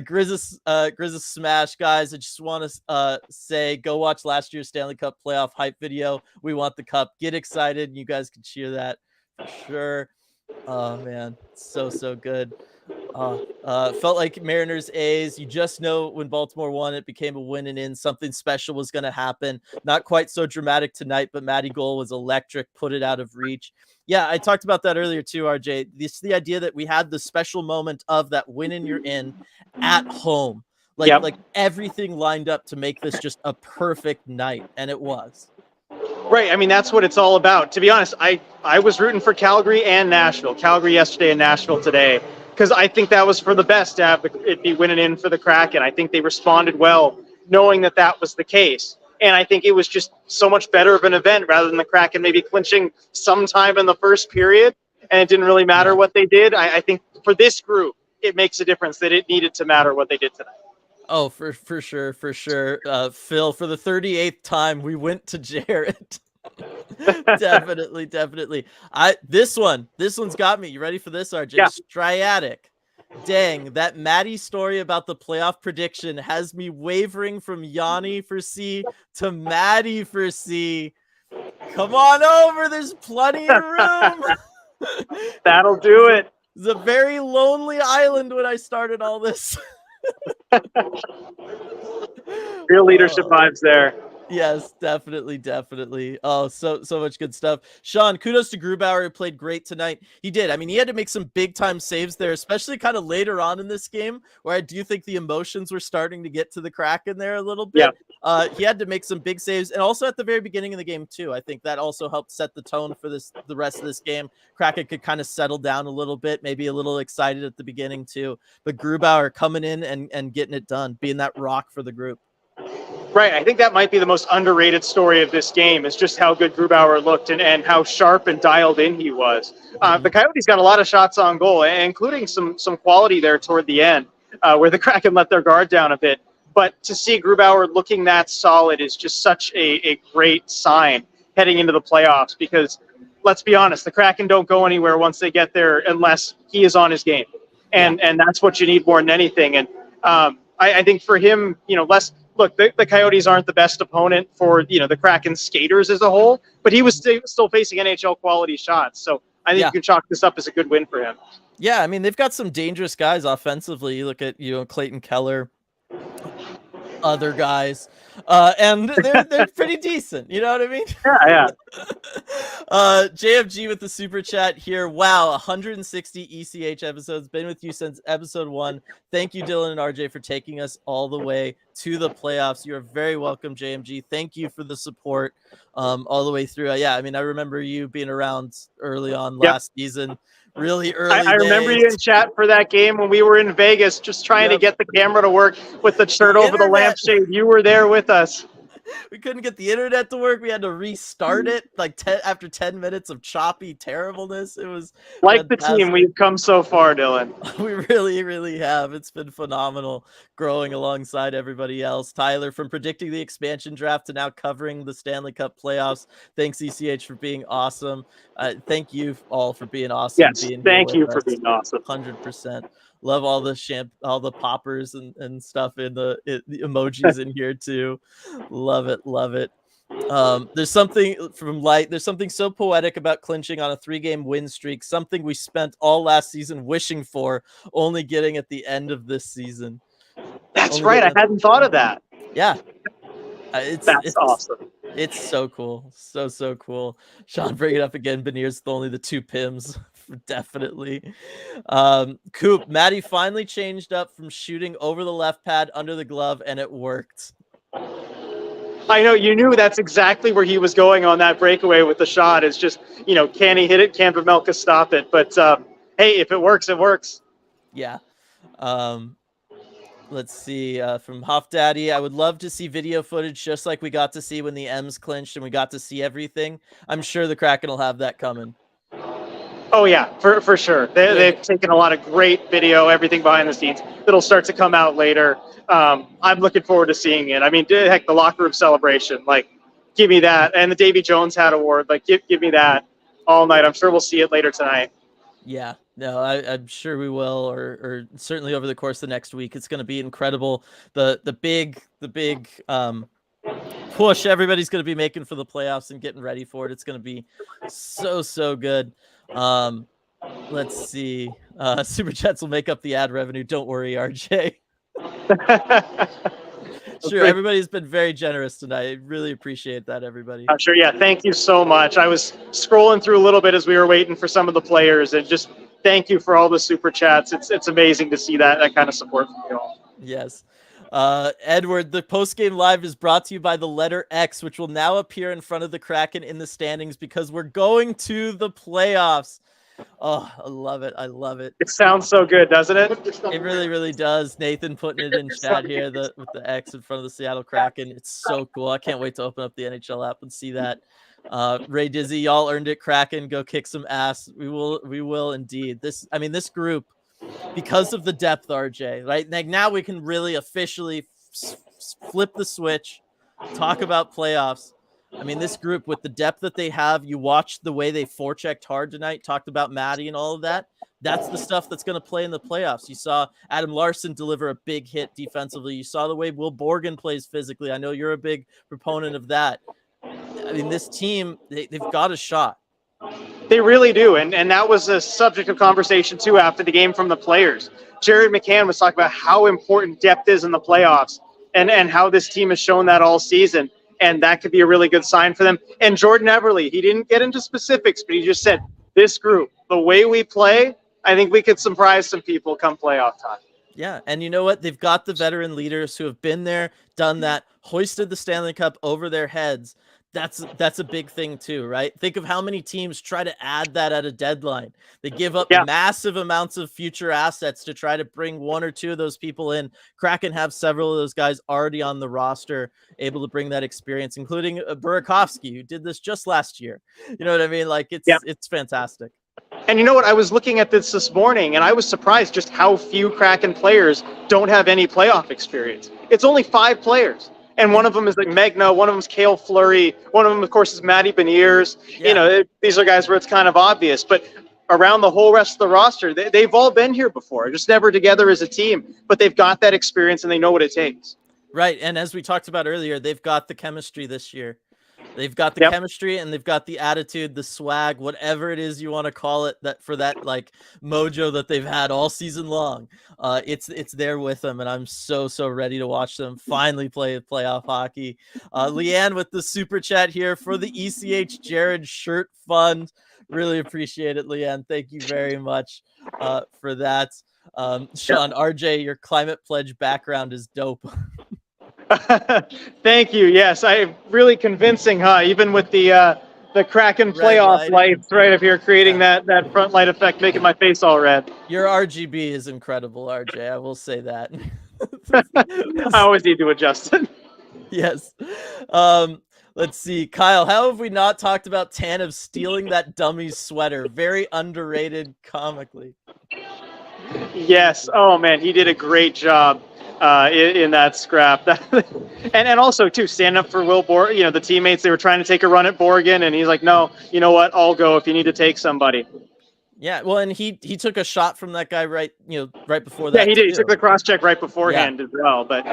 Grizz's Smash, guys. I just want to say, go watch last year's Stanley Cup playoff hype video. We want the cup. Get excited. You guys can cheer that for sure. Oh man, so good. Felt like Mariners A's. You just know when Baltimore won, it became a win and in. Something special was going to happen. Not quite so dramatic tonight, but Matty goal was electric. Put it out of reach. Yeah, I talked about that earlier too, RJ. The idea that we had the special moment of that win and you're in at home. Like everything lined up to make this just a perfect night, and it was. Right. I mean, that's what it's all about. To be honest, I was rooting for Calgary and Nashville. Calgary yesterday and Nashville today, because I think that was for the best to have it be winning in for the Kraken. I think they responded well, knowing that was the case. And I think it was just so much better of an event rather than the Kraken maybe clinching sometime in the first period. And it didn't really matter what they did. I think for this group, it makes a difference that it needed to matter what they did tonight. Oh, for sure. Phil, for the 38th time, we went to Jarrett. Definitely. This one's got me. You ready for this, RJ? Yeah. Striatic. Dang, that Matty story about the playoff prediction has me wavering from Yanni for C to Matty for C. Come on over. There's plenty of room. That'll do it. It's a very lonely island when I started all this. Real leadership vibes there. Yes, definitely, definitely. Oh, so much good stuff. Sean, kudos to Grubauer, who played great tonight. He did. I mean, he had to make some big time saves there, especially kind of later on in this game, where I do think the emotions were starting to get to the Kraken there a little Yeah. bit. He had to make some big saves, and also at the very beginning of the game too. I think that also helped set the tone for the rest of this game. Kraken could kind of settle down a little bit, maybe a little excited at the beginning too. But Grubauer coming in and getting it done, being that rock for the group. Right. I think that might be the most underrated story of this game is just how good Grubauer looked and how sharp and dialed in he was. The Coyotes got a lot of shots on goal, including some quality there toward the end where the Kraken let their guard down a bit. But to see Grubauer looking that solid is just such a great sign heading into the playoffs because, let's be honest, the Kraken don't go anywhere once they get there unless he is on his game. And that's what you need more than anything. And I think for him, less – look, the Coyotes aren't the best opponent for, the Kraken skaters as a whole, but he was still facing NHL quality shots. So I think you can chalk this up as a good win for him. Yeah, I mean, they've got some dangerous guys offensively. You look at, Clayton Keller, other guys, and they're pretty decent. You know what I mean? Yeah. JFG with the super chat here. Wow, 160 ECH episodes. Been with you since episode 1. Thank you, Dylan and RJ, for taking us all the way to the playoffs. You are very welcome, JMG. Thank you for the support all the way through. Yeah, I mean, I remember you being around early on last season. Really early I remember you in chat for that game when we were in Vegas just trying to get the camera to work with the shirt over the lampshade. You were there with us. We couldn't get the internet to work. We had to restart it after 10 minutes of choppy terribleness. It was like fantastic. The team. We've come so far, Dylan. We really, really have. It's been phenomenal growing alongside everybody else. Tyler, from predicting the expansion draft to now covering the Stanley Cup playoffs. Thanks, ECH, for being awesome. Thank you all for being awesome. Yes, thank you for being awesome. 100%. Love all the poppers and stuff in the emojis in here too. Love it. There's something from Light. There's something so poetic about clinching on a 3-game win streak. Something we spent all last season wishing for, only getting at the end of this season. That's right. I hadn't thought of that. Yeah. That's awesome. It's so cool. So cool. Sean, bring it up again. Beniers with only the 2 pims. Definitely. Coop, Maddie finally changed up from shooting over the left pad under the glove, and it worked. I know, you knew that's exactly where he was going on that breakaway with the shot. It's just, can he hit it? Can Pamelka stop it? But hey, if it works, it works. Yeah. Let's see. From Huff Daddy, I would love to see video footage just like we got to see when the M's clinched and we got to see everything. I'm sure the Kraken will have that coming. Oh, yeah, for sure. They've taken a lot of great video, everything behind the scenes that'll start to come out later. I'm looking forward to seeing it. I mean, heck, the locker room celebration, give me that. And the Davy Jones hat award, give me that all night. I'm sure we'll see it later tonight. Yeah, no, I'm sure we will, or certainly over the course of the next week. It's going to be incredible. The big push everybody's going to be making for the playoffs and getting ready for it. It's going to be so good. Let's see. Super Chats will make up the ad revenue. Don't worry, RJ. Sure, everybody's been very generous tonight. I really appreciate that, everybody. I'm sure. Yeah, thank you so much. I was scrolling through a little bit as we were waiting for some of the players, and just thank you for all the super chats. It's amazing to see that kind of support from you all. Yes. Edward, the post-game live is brought to you by the letter X, which will now appear in front of the Kraken in the standings because we're going to the playoffs. Oh, I love it. It sounds so good, doesn't it? It really, really does. Nathan putting it in chat here with the X in front of the Seattle Kraken. It's so cool. I can't wait to open up the NHL app and see that. Ray Dizzy, y'all earned it. Kraken, go kick some ass. We will indeed. This group, because of the depth, RJ, right? Now we can really officially flip the switch, talk about playoffs. I mean, this group with the depth that they have, you watched the way they forechecked hard tonight, talked about Maddie and all of that. That's the stuff that's going to play in the playoffs. You saw Adam Larson deliver a big hit defensively. You saw the way Will Borgen plays physically. I know you're a big proponent of that. I mean, this team, they've got a shot. They really do. And that was a subject of conversation, too, after the game from the players. Jared McCann was talking about how important depth is in the playoffs and how this team has shown that all season. and that could be a really good sign for them. And Jordan Everly, he didn't get into specifics, but he just said, this group, the way we play, I think we could surprise some people come playoff time. Yeah, and you know what? They've got the veteran leaders who have been there, done that, hoisted the Stanley Cup over their heads. That's a big thing too, right? Think of how many teams try to add that at a deadline. They give up massive amounts of future assets to try to bring one or two of those people in. Kraken have several of those guys already on the roster, able to bring that experience, including Burakovsky, who did this just last year. You know what I mean? Like it's fantastic. And you know what? I was looking at this morning, and I was surprised just how few Kraken players don't have any playoff experience. It's only 5 players. And one of them is like Megna, one of them is Cale Fleury, one of them, of course, is Matty Beniers. Yeah. You know, these are guys where it's kind of obvious. But around the whole rest of the roster, they've all been here before, just never together as a team. But they've got that experience, and they know what it takes. Right, and as we talked about earlier, they've got the chemistry this year. They've got the chemistry, and they've got the attitude, the swag, whatever it is you want to call it, that for that like mojo that they've had all season long. It's there with them, and I'm so ready to watch them finally play playoff hockey. Leanne with the super chat here for the ECH Jared Shirt Fund. Really appreciate it, Leanne. Thank you very much for that. Sean, RJ, your climate pledge background is dope. Thank you. Yes, I'm really convincing, huh? Even with the Kraken playoff lights right up here, creating that front light effect, making my face all red. Your RGB is incredible, RJ. I will say that. I always need to adjust it. Yes. Let's see, Kyle. How have we not talked about Tanev stealing that dummy's sweater? Very underrated comically. Yes. Oh man, he did a great job. In that scrap, and also too, standing up for Will Borg. You know, the teammates, they were trying to take a run at Borgen, and he's like, "No, you know what? I'll go if you need to take somebody." Yeah, well, and he took a shot from that guy right before that. Yeah, he did. He took the cross check right beforehand as well. But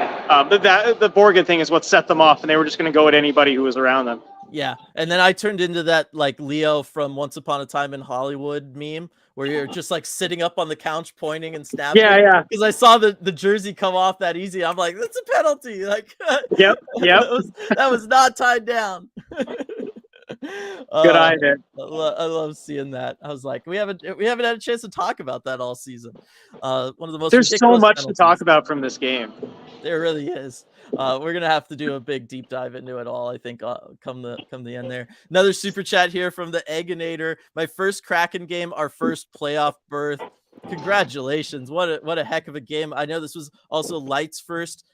the Borgen thing is what set them off, and they were just going to go at anybody who was around them. Yeah, and then I turned into that like Leo from Once Upon a Time in Hollywood meme, where you're just like sitting up on the couch pointing and snapping. Yeah. Because I saw the jersey come off that easy. I'm like, that's a penalty. Like, yep. that was not tied down. Good eye there. I love seeing that. I was like, we haven't had a chance to talk about that all season. One of the most. There's so much penalties to talk about from this game. There really is. We're gonna have to do a big deep dive into it all, I think, come the end there. Another super chat here from the Egginator. My first Kraken game, our first playoff berth. Congratulations! What a heck of a game. I know this was also Light's first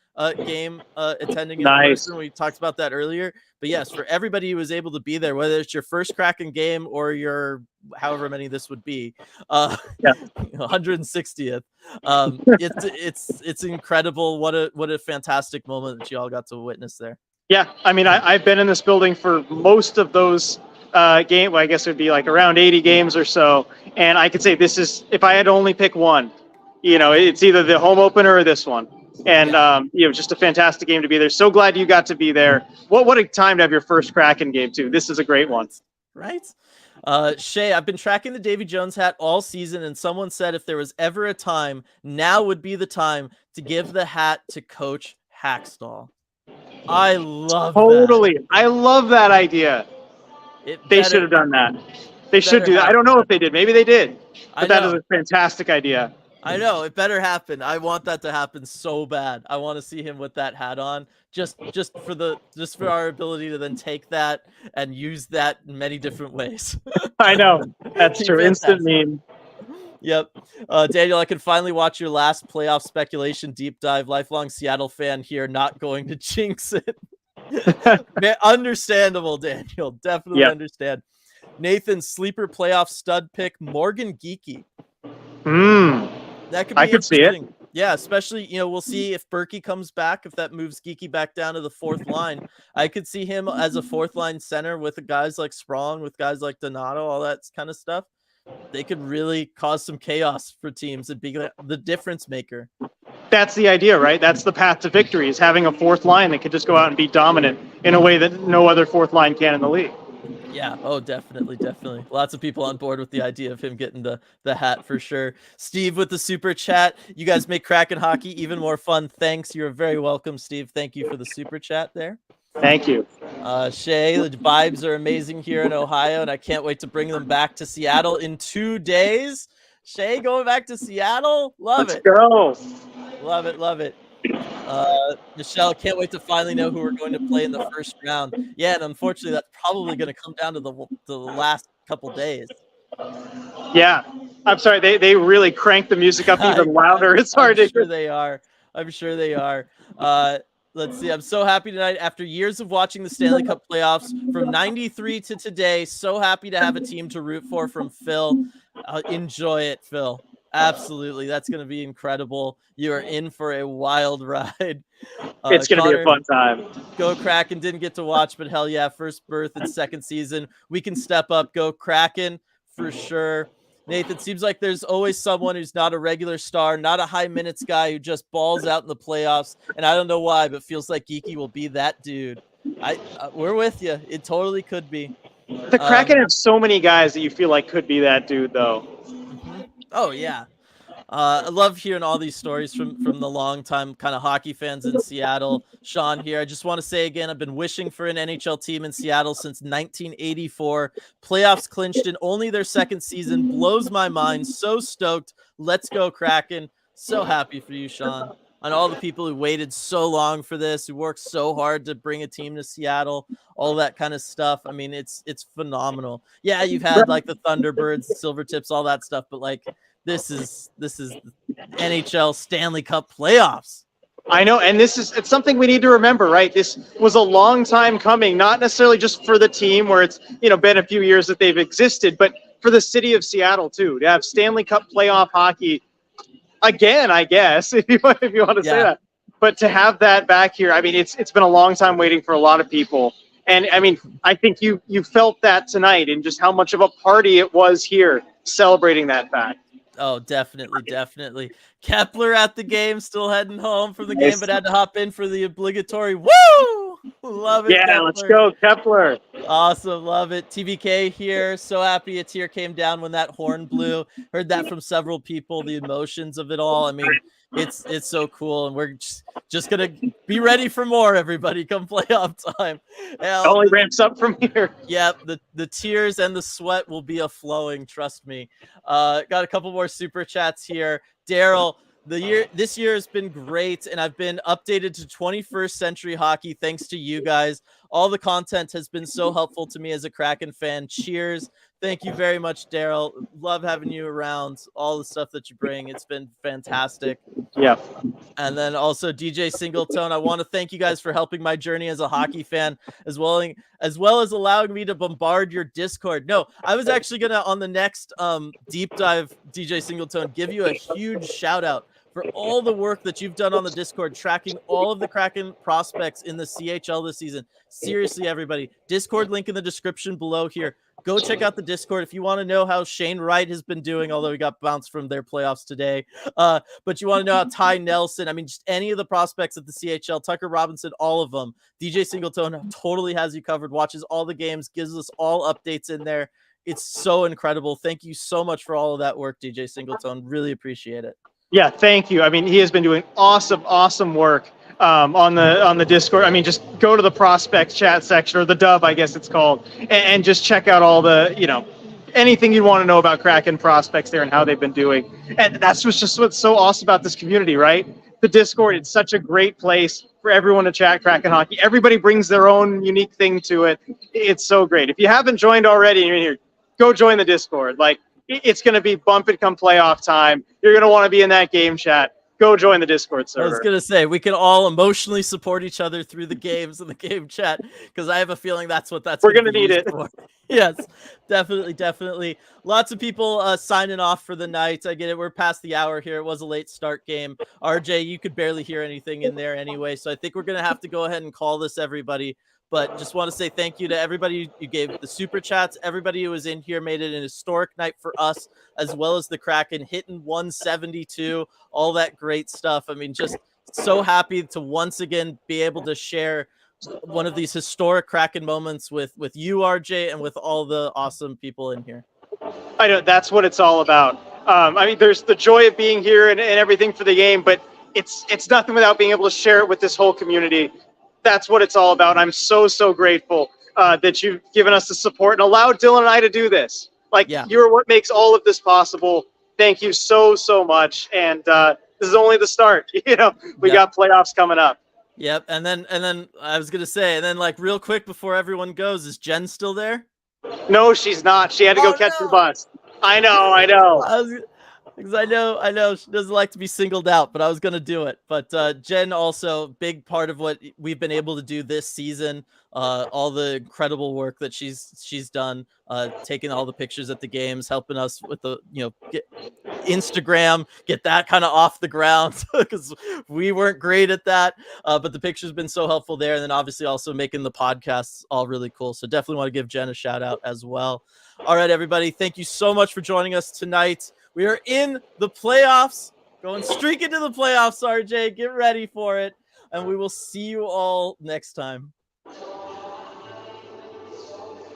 game attending in person. We talked about that earlier. But yes, for everybody who was able to be there, whether it's your first Kraken game or your however many this would be, 160th. It's incredible. What a fantastic moment that you all got to witness there. Yeah, I mean, I've been in this building for most of those games. Well, I guess it would be like around 80 games or so. And I could say this is, if I had to only pick one, you know, it's either the home opener or this one. And, you know, just a fantastic game to be there. So glad you got to be there. What a time to have your first Kraken game, too. This is a great one. Right? Shay, I've been tracking the Davy Jones hat all season, and someone said if there was ever a time, now would be the time to give the hat to Coach Hackstall. I love that. I love that idea. They should have done that. They should do that. I don't know if they did. Maybe they did. But that is a fantastic idea. I know, it better happen. I want that to happen so bad. I want to see him with that hat on, just for our ability to then take that and use that in many different ways. I know, that's true. Instant meme. Yep. Daniel, I can finally watch your last playoff speculation deep dive. Lifelong Seattle fan here, not going to jinx it. Understandable, Daniel. Definitely understand. Nathan, sleeper playoff stud pick, Morgan Geekie. That could be I could see it. Yeah, especially, you know, we'll see if Berkey comes back, if that moves Geekie back down to the fourth line. I could see him as a fourth line center with guys like Sprong, with guys like Donato, all that kind of stuff. They could really cause some chaos for teams and be the difference maker. That's the idea, right? That's the path to victory, is having a fourth line that could just go out and be dominant in a way that no other fourth line can in the league. Yeah. Oh, definitely. Lots of people on board with the idea of him getting the hat for sure. Steve with the super chat. You guys make Kraken hockey even more fun. Thanks. You're very welcome, Steve. Thank you for the super chat there. Thank you. Shay, the vibes are amazing here in Ohio, and I can't wait to bring them back to Seattle in 2 days. Shay going back to Seattle? Love Let's it. go. Love it, love it. Michelle, can't wait to finally know who we're going to play in the first round. Yeah, and unfortunately, that's probably going to come down to the last couple days. Yeah. I'm sorry. They really cranked the music up even louder. It's hard I'm to. sure they are. I'm sure they are. Let's see. I'm so happy tonight. After years of watching the Stanley Cup playoffs from '93 to today, so happy to have a team to root for from Phil. Enjoy it, Phil. Absolutely. That's going to be incredible. You are in for a wild ride. It's going to be a Connor, fun time. go Kraken. Didn't get to watch, but hell yeah, first berth and second season. We can step up. Go Kraken for sure. Nathan, seems like there's always someone who's not a regular star, not a high minutes guy who just balls out in the playoffs. And I don't know why, but feels like Geeky will be that dude. We're with you. It totally could be. The Kraken have so many guys that you feel like could be that dude, though. Mm-hmm. Oh, yeah. I love hearing all these stories from the long-time kind of hockey fans in Seattle. Sean here. I just want to say again, I've been wishing for an NHL team in Seattle since 1984. Playoffs clinched in only their second season. Blows my mind. So stoked. Let's go Kraken. So happy for you, Sean. And all the people who waited so long for this, who worked so hard to bring a team to Seattle, all that kind of stuff. I mean, it's phenomenal. Yeah, you've had like the Thunderbirds, Silvertips, all that stuff, but like this is NHL Stanley Cup playoffs. I know, and it's something we need to remember, right? This was a long time coming, not necessarily just for the team where it's, been a few years that they've existed, but for the city of Seattle too, to have Stanley Cup playoff hockey again, I guess, if you want to say that. But to have that back here, I mean, it's been a long time waiting for a lot of people. And I mean, I think you felt that tonight and just how much of a party it was here celebrating that fact. Oh, definitely. Kepler at the game, still heading home from the game, but had to hop in for the obligatory woo! Love it, yeah, Kepler. Let's go, Kepler. Awesome, love it. TBK here. So happy a tear came down when that horn blew. Heard that from several people, the emotions of it all. I mean, it's so cool, and we're just gonna be ready for more, everybody. Come playoff time. It only ramps up from here. Yep, the tears and the sweat will be a-flowing, trust me. Got a couple more super chats here. Daryl, this year has been great, and I've been updated to 21st century hockey thanks to you guys. All the content has been so helpful to me as a Kraken fan. Cheers. Thank you very much, Daryl. Love having you around. All the stuff that you bring, it's been fantastic. Yeah. And then also DJ Singleton, I want to thank you guys for helping my journey as a hockey fan, as well as allowing me to bombard your Discord. No, I was actually gonna on the next deep dive, DJ Singleton, give you a huge shout out for all the work that you've done on the Discord, tracking all of the Kraken prospects in the CHL this season. Seriously, everybody, Discord link in the description below here. Go check out the Discord if you want to know how Shane Wright has been doing, although he got bounced from their playoffs today. But you want to know how Ty Nelson, I mean, just any of the prospects at the CHL, Tucker Robinson, all of them. DJ Singleton totally has you covered, watches all the games, gives us all updates in there. It's so incredible. Thank you so much for all of that work, DJ Singleton. Really appreciate it. Yeah, thank you. I mean, he has been doing awesome work on the Discord. I mean, just go to the prospects chat section, or the dub, I guess it's called, and just check out all the, anything you want to know about Kraken prospects there and how they've been doing. And that's what's so awesome about this community, right? The Discord, it's such a great place for everyone to chat Kraken hockey. Everybody brings their own unique thing to it. It's so great. If you haven't joined already and you're in here, go join the Discord. Like, it's going to be bump it come playoff time. You're going to want to be in that game chat. Go join the Discord server. I was going to say, we can all emotionally support each other through the games and the game chat, because I have a feeling that's what we're going to need it for. Yes, definitely. Lots of people signing off for the night. I get it. We're past the hour here. It was a late start game. RJ, you could barely hear anything in there anyway, so I think we're going to have to go ahead and call this, everybody. But just want to say thank you to everybody who gave the super chats. Everybody who was in here made it an historic night for us, as well as the Kraken, hitting 172, all that great stuff. I mean, just so happy to once again be able to share one of these historic Kraken moments with you, RJ, and with all the awesome people in here. I know, that's what it's all about. I mean, there's the joy of being here and everything for the game, but it's nothing without being able to share it with this whole community. that's what it's all about. I'm so grateful that you've given us the support and allowed Dylan and I to do this. Like, Yeah. you're what makes all of this possible. Thank you so much. And this is only the start. You know, we got playoffs coming up. Yep. And then I was gonna say, and then like real quick before everyone goes, is Jen still there? No, she's not. She had to go catch the bus. I know. Because I know she doesn't like to be singled out, but I was gonna do it. But Jen also big part of what we've been able to do this season. All the incredible work that she's done, taking all the pictures at the games, helping us with the get Instagram, get that kind of off the ground because we weren't great at that. But the picture's been so helpful there, and then obviously also making the podcasts all really cool. So definitely want to give Jen a shout out as well. All right, everybody, thank you so much for joining us tonight. We are in the playoffs, going streak into the playoffs, RJ. Get ready for it. And we will see you all next time.